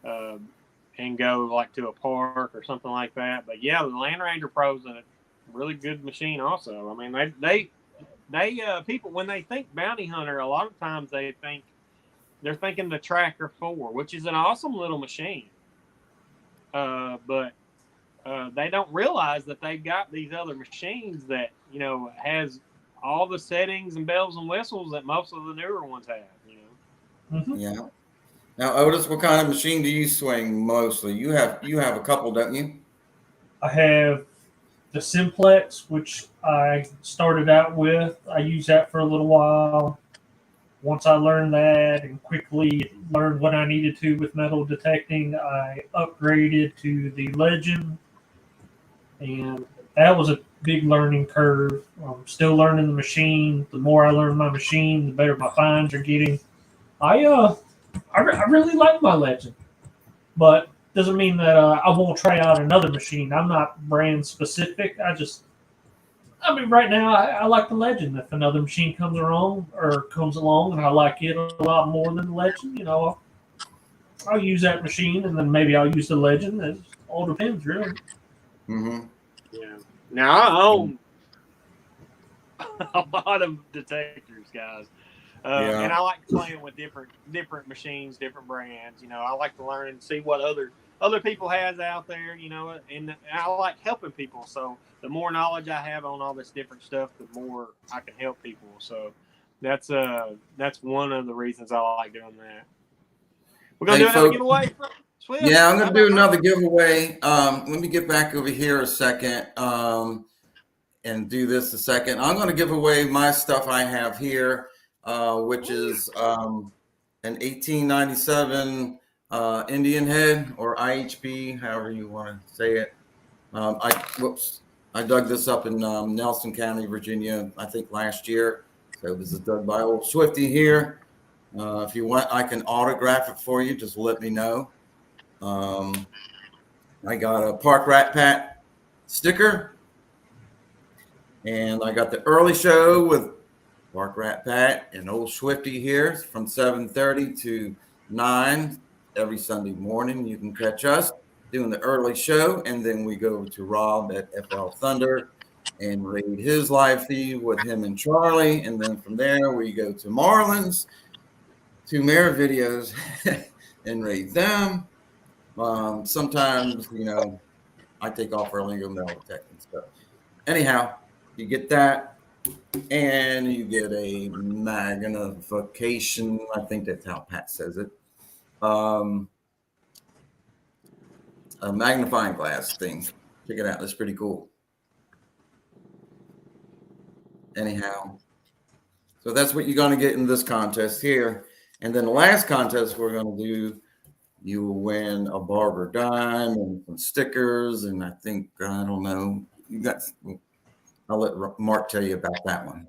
and go like to a park or something like that. But yeah, the Land Ranger Pro's a really good machine also. I mean, they people, when they think bounty hunter, a lot of times they're thinking the Tracker 4, which is an awesome little machine. But they don't realize that they've got these other machines that has all the settings and bells and whistles that most of the newer ones have. Mm-hmm. Yeah. Now, Otis, what kind of machine do you swing mostly? You have a couple, don't you? I have the Simplex, which I started out with. I used that for a little while. Once I learned that and quickly learned what I needed to with metal detecting, I upgraded to the Legend. And that was a big learning curve. I'm still learning the machine. The more I learn my machine, the better my finds are getting. I really like my Legend, but doesn't mean that I won't try out another machine. I'm not brand specific. Right now I like the Legend. If another machine comes along and I like it a lot more than the Legend, I'll use that machine, and then maybe I'll use the Legend. It all depends, really. Mm-hmm. Yeah. Now I own a lot of detectors, guys. And I like playing with different machines, different brands. I like to learn and see what other people has out there. And I like helping people. So the more knowledge I have on all this different stuff, the more I can help people. So that's one of the reasons I like doing that. We're gonna do another giveaway. Swift? Yeah, I'm gonna do another giveaway. Let me get back over here a second and do this a second. I'm gonna give away my stuff I have here. Which is an 1897 Indian head, or IHB, however you want to say it. I dug this up in Nelson County, Virginia, I think last year. So this is dug by old Swifty here. If you want, I can autograph it for you. Just let me know. I got a Park Rat Pat sticker, and I got the early show with Park Rat Pat and old Swifty here from 7:30 to 9 every Sunday morning. You can catch us doing the early show, and then we go to Rob at FL Thunder and raid his live feed with him and Charlie, and then from there we go to Marlins, to Mara videos and raid them. Sometimes I take off early and go metal detecting stuff. Anyhow, you get that. And you get a magnification. I think that's how Pat says it. A magnifying glass thing. Check it out. That's pretty cool. Anyhow, so that's what you're going to get in this contest here. And then the last contest we're going to do, you will win a barber dime and some stickers. And I think, I don't know, I'll let Mark tell you about that one.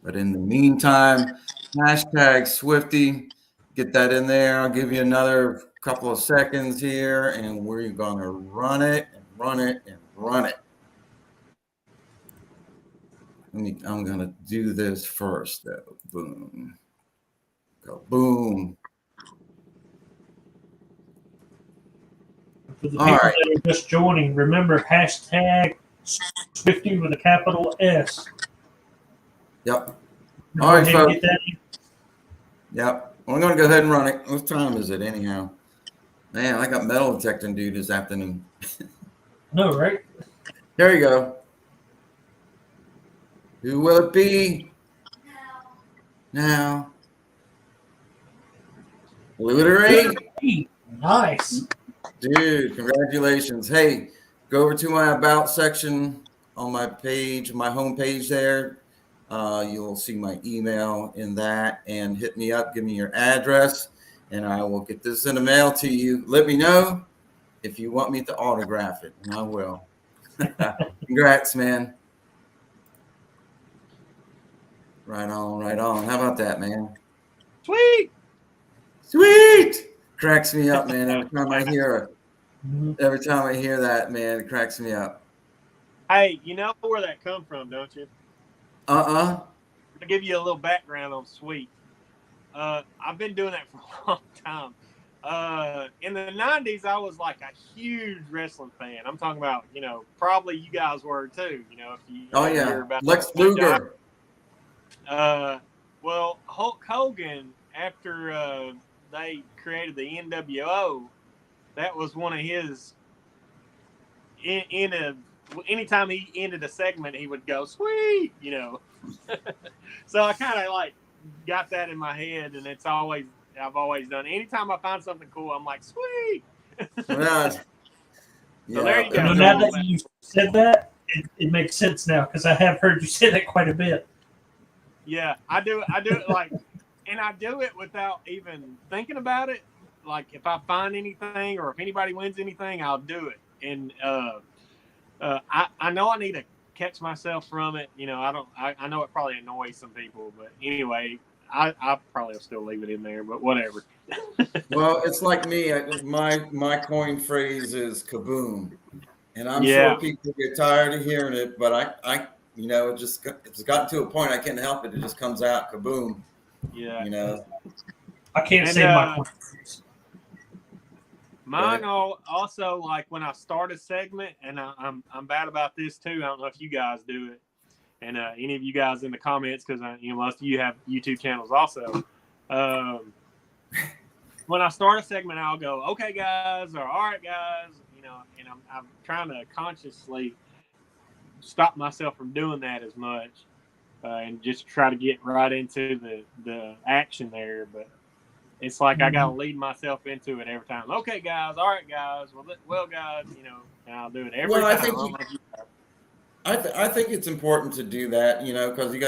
But in the meantime, hashtag Swifty, get that in there. I'll give you another couple of seconds here, and we're going to run it and run it and run it. I'm going to do this first, though. Boom. Go boom. For the All people right. that are just joining, remember hashtag Swifty with a capital S. Yep. Go All right, ahead and get folks. that. Yep. I'm going to go ahead and run it. What time is it anyhow? Man, I got metal detecting due this afternoon. No, right? Here you go. Who will it be? Now. Believe it or ain't. Hey, nice. Dude, congratulations. Hey, go over to my about section on my page, my homepage there. You'll see my email in that and hit me up, give me your address, and I will get this in the mail to you. Let me know if you want me to autograph it, and I will. Congrats, man. Right on, right on. How about that, man? Sweet. Sweet. Cracks me up, man. Every time I hear it. Mhm. Every time I hear that, man, it cracks me up. Hey, you know where that come from, don't you? Uh-uh. To give you a little background on Sweet. I've been doing that for a long time. In the 90s, I was like a huge wrestling fan. I'm talking about, probably you guys were too, if Oh, you're yeah. about Lex the age I- Luger. well, Hulk Hogan, after they created the NWO, that was one of his. Anytime he ended a segment, he would go sweet, So I kind of like got that in my head, and I've always done. Anytime I find something cool, I'm like sweet. Right. So there Yeah. you You go. know, And now then, that you said that, it makes sense now because I have heard you say that quite a bit. Yeah, I do it like, and I do it without even thinking about it. Like if I find anything or if anybody wins anything, I'll do it. And I know I need to catch myself from it. I know it probably annoys some people, but anyway, I probably will still leave it in there. But whatever. well, it's like me. My coin phrase is kaboom. And I'm sure Yeah, people get tired of hearing it, but it's gotten to a point I can't help it. It just comes out kaboom, yeah. I can't And say my points. mine also like when I start a segment, and I'm bad about this too. I don't know if you guys do it, and any of you guys in the comments, because most of you have YouTube channels also. When I start a segment, I'll go, "Okay, guys," or "All right, guys," and I'm trying to consciously stop myself from doing that as much, and just try to get right into the action there, but. It's like I gotta lead myself into it every time. Okay, guys. All right, guys. Well, guys. And I'll do it every well, I time. think I think it's important to do that, because you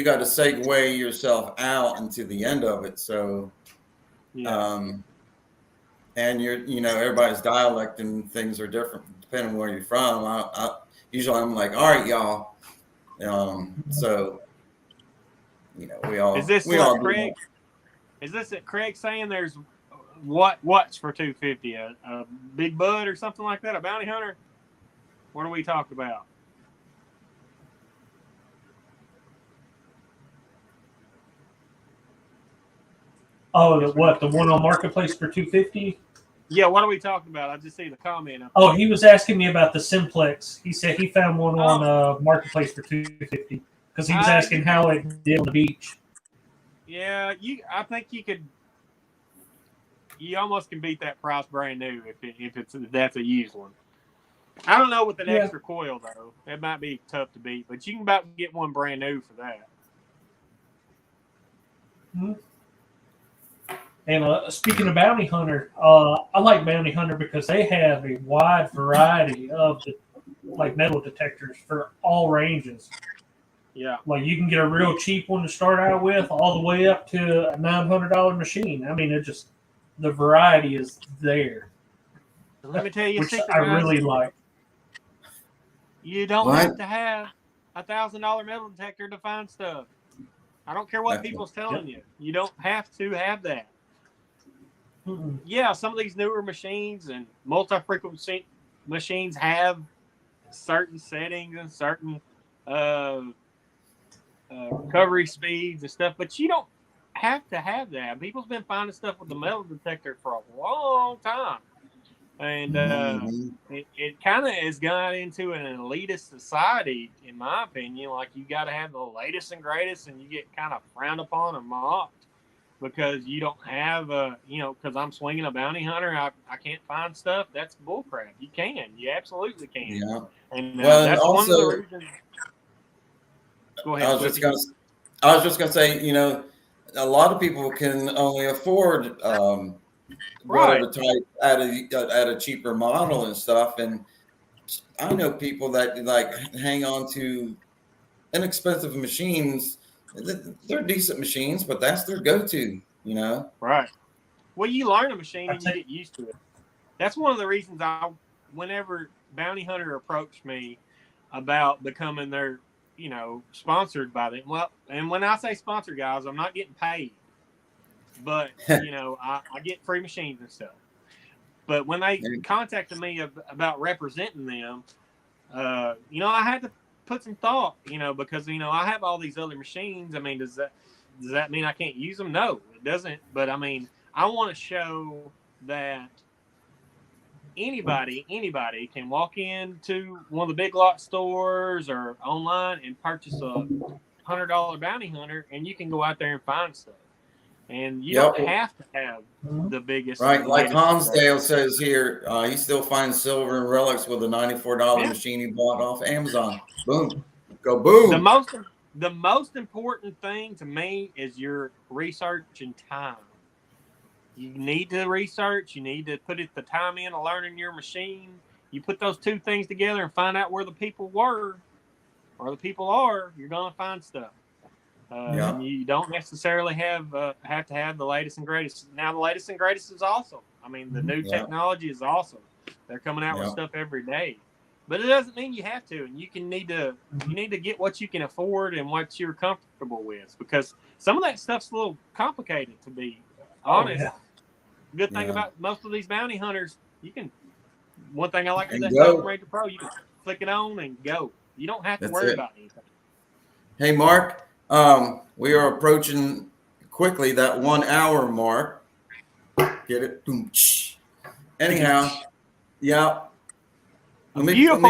gotta segue yourself out into the end of it. So, Yeah. um, and everybody's dialect and things are different depending on where you're from. Usually I'm like, all right, y'all. So we Is all this we what all do Craig? that. Is this it? Craig saying there's what's for 250? A big bud or something like that? A bounty hunter? What are we talking about? Oh, the one on Marketplace for 250? Yeah. What are we talking about? I just see the comment up Oh, there. he was asking me about the Simplex. He said he found one on Oh. Marketplace for 250 because he was You asking how it did on the beach. Yeah. I think you could. You almost can beat that price brand new if that's a used one. I don't know with an Yeah. extra coil though. It might be tough to beat, but you can about get one brand new for that. Mm-hmm. And speaking of Bounty Hunter, I like Bounty Hunter because they have a wide variety of metal detectors for all ranges. Yeah. Like you can get a real cheap one to start out with, all the way up to a $900 machine. I mean, the variety is there. Let me tell you a Which secret, I guys. really like. You don't What? have to have $1,000 metal detector to find stuff. I don't care what Okay. people's telling you. You don't have to have that. Mm-mm. Yeah, some of these newer machines and multi-frequency machines have certain settings and certain recovery speeds and stuff, but you don't have to have that. People's been finding stuff with the metal detector for a long time. And Mhm. it kind of has gone into an elitist society, in my opinion. Like, you got to have the latest and greatest, and you get kind of frowned upon and mocked because you don't have because I'm swinging a bounty hunter, I can't find stuff. That's bullcrap. You absolutely can. Yeah. And Well, and that's one of the also, reasons. Go I ahead, was just Swifty. gonna, I was just gonna say, a lot of people can only afford Right. whatever type at a cheaper model and stuff. And I know people that like hang on to inexpensive machines. They're decent machines, but that's their go-to. Right. Well, you learn a machine I and you take get used to it. That's one of the reasons whenever Bounty Hunter approached me about becoming their, sponsored by them. Well, and when I say sponsored, guys, I'm not getting paid, but I get free machines and stuff. But when they contacted me about representing them, I had to put some thought, because I have all these other machines. I mean, does that mean I can't use them? No, it doesn't. But I mean, I want to show that anybody can walk into one of the big lot stores or online and purchase a $100 bounty hunter, and you can go out there and find stuff. And you Yep. don't have to have the biggest, Right, the like latest. Hansdale says here, he still finds silver and relics with a $94 Yeah. machine he bought off Amazon. Boom, go The boom. most important thing to me is your research and time. You need to research. You need to put the time in to learning your machine. You put those two things together and find out where the people were or the people are. You're gonna find stuff. Yeah. And you don't necessarily have to have the latest and greatest. Now, the latest and greatest is awesome. I mean, the new technology is awesome. They're coming out with stuff every day, but it doesn't mean you have to. And you need to get what you can afford and what you're comfortable with, because some of that stuff's a little complicated, to be honest. yeah. Good thing about most of these bounty hunters, one thing I like And about go. Home Ranger Pro, you can flick it on and go. You don't have to That's worry it. about anything. Hey, Mark, we are approaching quickly that 1 hour mark. Get it? Boom, anyhow, yeah. Let me just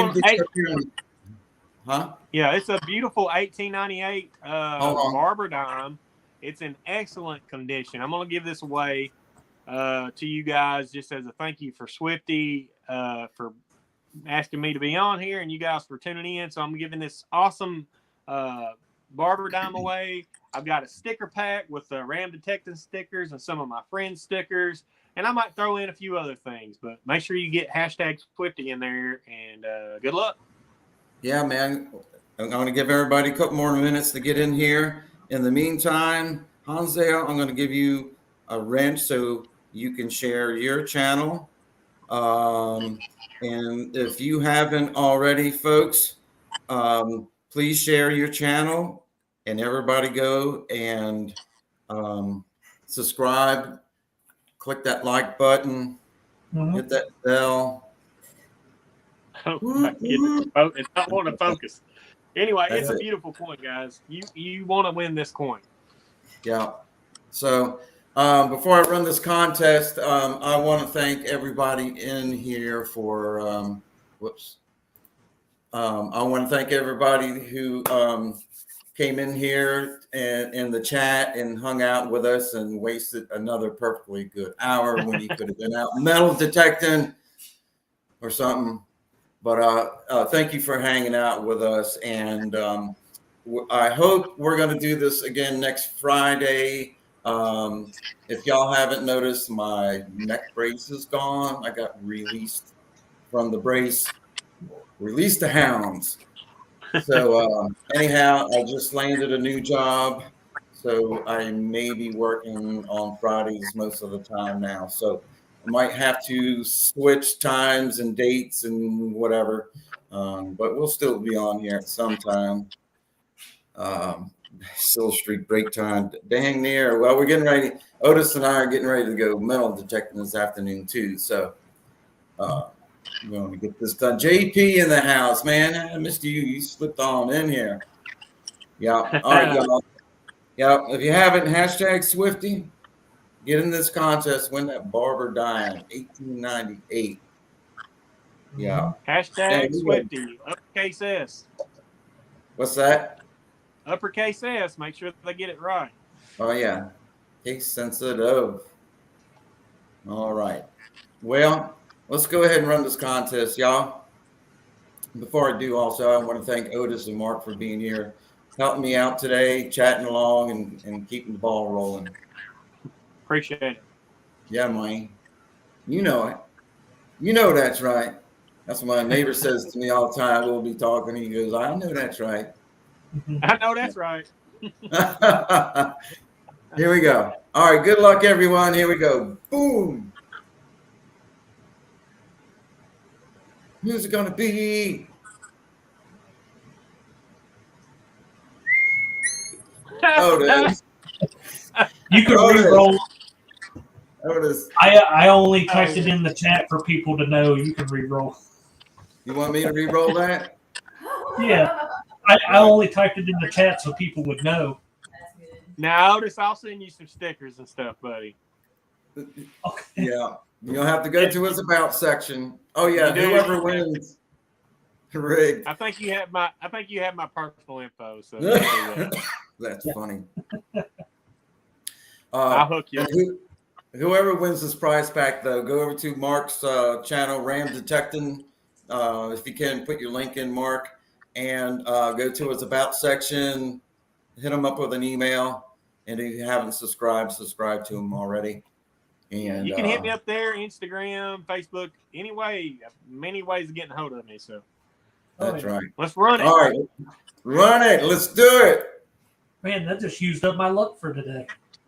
huh? Yeah, it's a beautiful 1898 Hold on. Barber dime. It's in excellent condition. I'm going to give this away to you guys just as a thank you for Swifty for asking me to be on here, and you guys for tuning in. So I'm giving this awesome Barber dime away. I've got a sticker pack with the Ram Detecting stickers and some of my friends' stickers, and I might throw in a few other things. But make sure you get #Swifty in there, and good luck. Yeah, man. I'm going to give everybody a couple more minutes to get in here. In the meantime, Hansdale, I'm going to give you a wrench so you can share your channel. And if you haven't already, folks, please share your channel, and everybody go and subscribe, click that like button, hit that bell. Oh my goodness. It's not wanting to focus. Anyway, That's it's a it. beautiful coin, guys. You want to win this coin. Yeah. So before I run this contest, I want to thank everybody in here for I want to thank everybody who came in here and in the chat and hung out with us and wasted another perfectly good hour when you could have been out metal detecting or something. But thank you for hanging out with us. And I hope we're going to do this again next Friday. If y'all haven't noticed, my neck brace is gone. I got released from the brace, released the hounds. So anyhow, I just landed a new job. So I may be working on Fridays most of the time now. So I might have to switch times and dates and whatever. But we'll still be on here at some time. Still street break time, dang near. Well, we're getting ready. Otis and I are getting ready to go metal detecting this afternoon too. So we're going to get this done. JP in the house, man. I missed you. You slipped on in here. Yeah. All right, y'all. Yeah. If you haven't, #Swifty. Get in this contest. Win that Barber dime, 1898. Yeah. Hashtag we Swifty, uppercase S. What's that? Uppercase S. Make sure they get it right. Oh, yeah. Case sensitive. All right. Well, let's go ahead and run this contest, y'all. Before I do, also, I want to thank Otis and Mark for being here, helping me out today, chatting along and keeping the ball rolling. Appreciate it. Yeah, Mike. You know it. You know that's right. That's what my neighbor says to me all the time. We'll be talking. He goes, I know that's right. I know that's right. Here we go. All right. Good luck, everyone. Here we go. Boom. Who's it going to be? Otis. You can Otis. re-roll. Otis. I only typed it in the chat for people to know you can re-roll. You want me to re-roll that? Yeah. I only typed it in the chat so people would know. Now, Otis, I'll send you some stickers and stuff, buddy. Okay. Yeah. You'll have to go to his about section. Oh yeah, whoever wins. Rigged. I think you have my personal info, so That's funny. I'll hook you. Whoever wins this prize pack, though, go over to Mark's channel, Ram Detecting. If you can, put your link in, Mark, and go to his about section. Hit him up with an email, and if you haven't subscribed to him already. And you can hit me up there, Instagram, Facebook, many ways of getting a hold of me. So that's right. Let's run it. All right, run it. Let's do it. Man, that just used up my luck for today.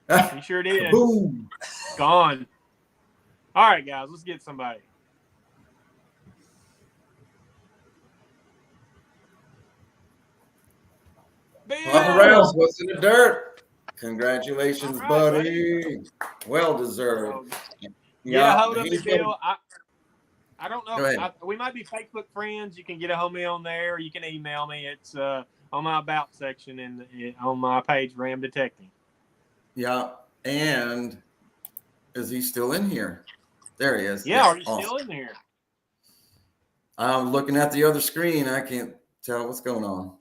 You sure did. Boom. Gone. All right, guys, let's get somebody. Papa Rouse, what's in the dirt? Congratulations, right, buddy. Well deserved. Yeah, hold up the deal. I don't Go know. ahead. We might be Facebook friends. You can get a hold of me on there, or you can email me. It's on my about section and on my page, Ram Detecting. Yeah, and is he still in here? There he is. Yeah, are you awesome. still in there? I'm looking at the other screen. I can't tell what's going on.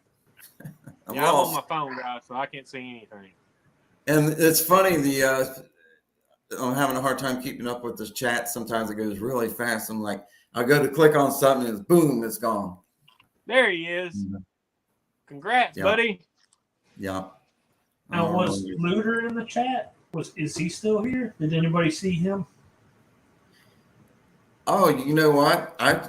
I'm on my phone, guys, so I can't see anything. And it's funny, I'm having a hard time keeping up with this chat. Sometimes it goes really fast. I'm like, I go to click on something and boom, it's gone. There he is. Mm-hmm. Congrats, buddy. Yeah. Now, was Looter in the chat? Is he still here? Did anybody see him? Oh, you know what? I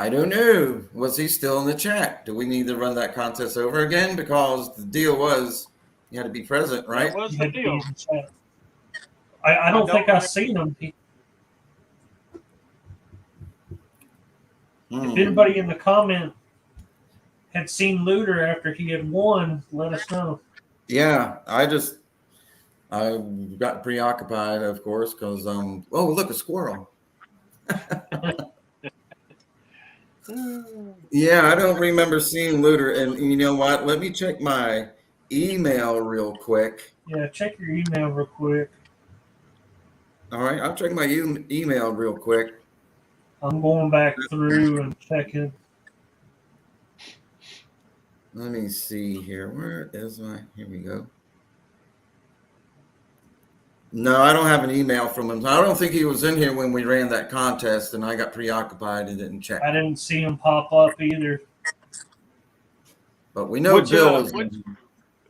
don't know. Was he still in the chat? Do we need to run that contest over again? Because the deal was you had to be present, right? That was He the had to be deal. in the chat. I don't think I've seen him. If anybody in the comment had seen Looter after he had won, let us know. Yeah, I got preoccupied, of course, because oh, look, a squirrel. Yeah, I don't remember seeing Looter. And you know what? Let me check my email real quick. Yeah, check your email real quick. All right, I'll check my email real quick. I'm going back through and checking. Let me see here. Where is my? Here we go. No, I don't have an email from him. I don't think he was in here when we ran that contest, and I got preoccupied and didn't check. I didn't see him pop up either. But we know Bill is.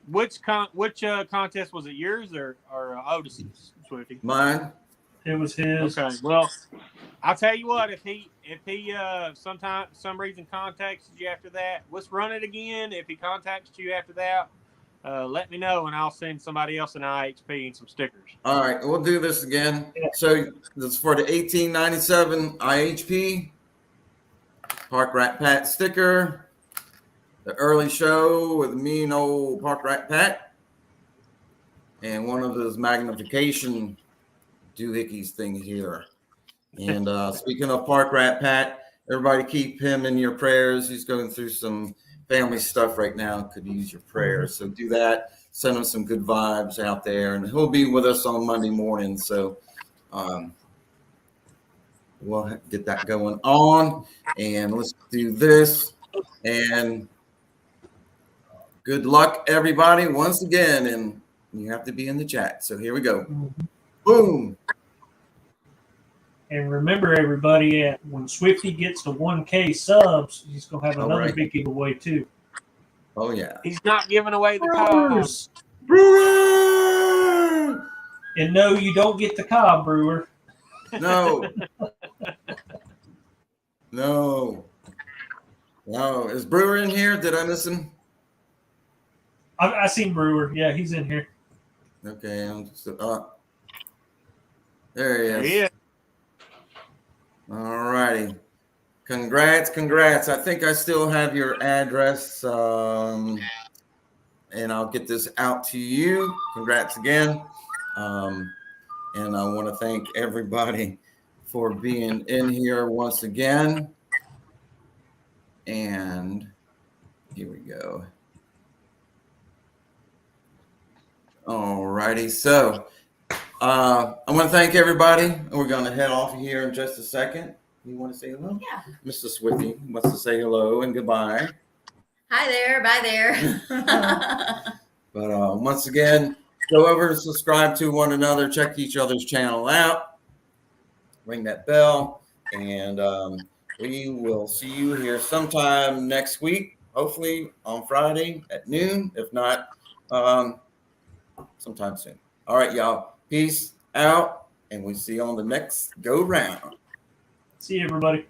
Which contest was it? Yours or Otis's, Swifty? Mine. It was his. Okay. Well, I'll tell you what. If he some reason contacts you after that, let's run it again. If he contacts you after that, let me know and I'll send somebody else an IHP and some stickers. All right, we'll do this again. So this is for the 1897 IHP Park Rat Pat sticker. The early show with me and old Park Rat Pat, and one of those magnification doohickeys thing here. And speaking of Park Rat Pat, everybody keep him in your prayers. He's going through some family stuff right now. Could use your prayers. So do that. Send him some good vibes out there. And he'll be with us on Monday morning. So we'll we'll get that going on. And let's do this. And good luck, everybody, once again. And you have to be in the chat. So here we go. Boom. And remember, everybody, when Swifty gets to 1K subs, he's going to have another big giveaway, too. Oh, yeah. He's not giving away the Cobbs. Brewer! And no, you don't get the Cobb, Brewer. No. No. Is Brewer in here? Did I miss him? I seen Brewer. Yeah, he's in here. Okay. There he is. There he is. All righty. Congrats. I think I still have your address, and I'll get this out to you. Congrats again. And I want to thank everybody for being in here once again. And here we go. All righty. So I want to thank everybody. We're going to head off here in just a second. You want to say hello? Yeah. Mr. Swifty wants to say hello and goodbye. Hi there. Bye there. But once again, go over and subscribe to one another. Check each other's channel out. Ring that bell. And we will see you here sometime next week. Hopefully on Friday at noon. If not, sometime soon. All right, y'all. Peace out. And we'll see you on the next go round. See you, everybody.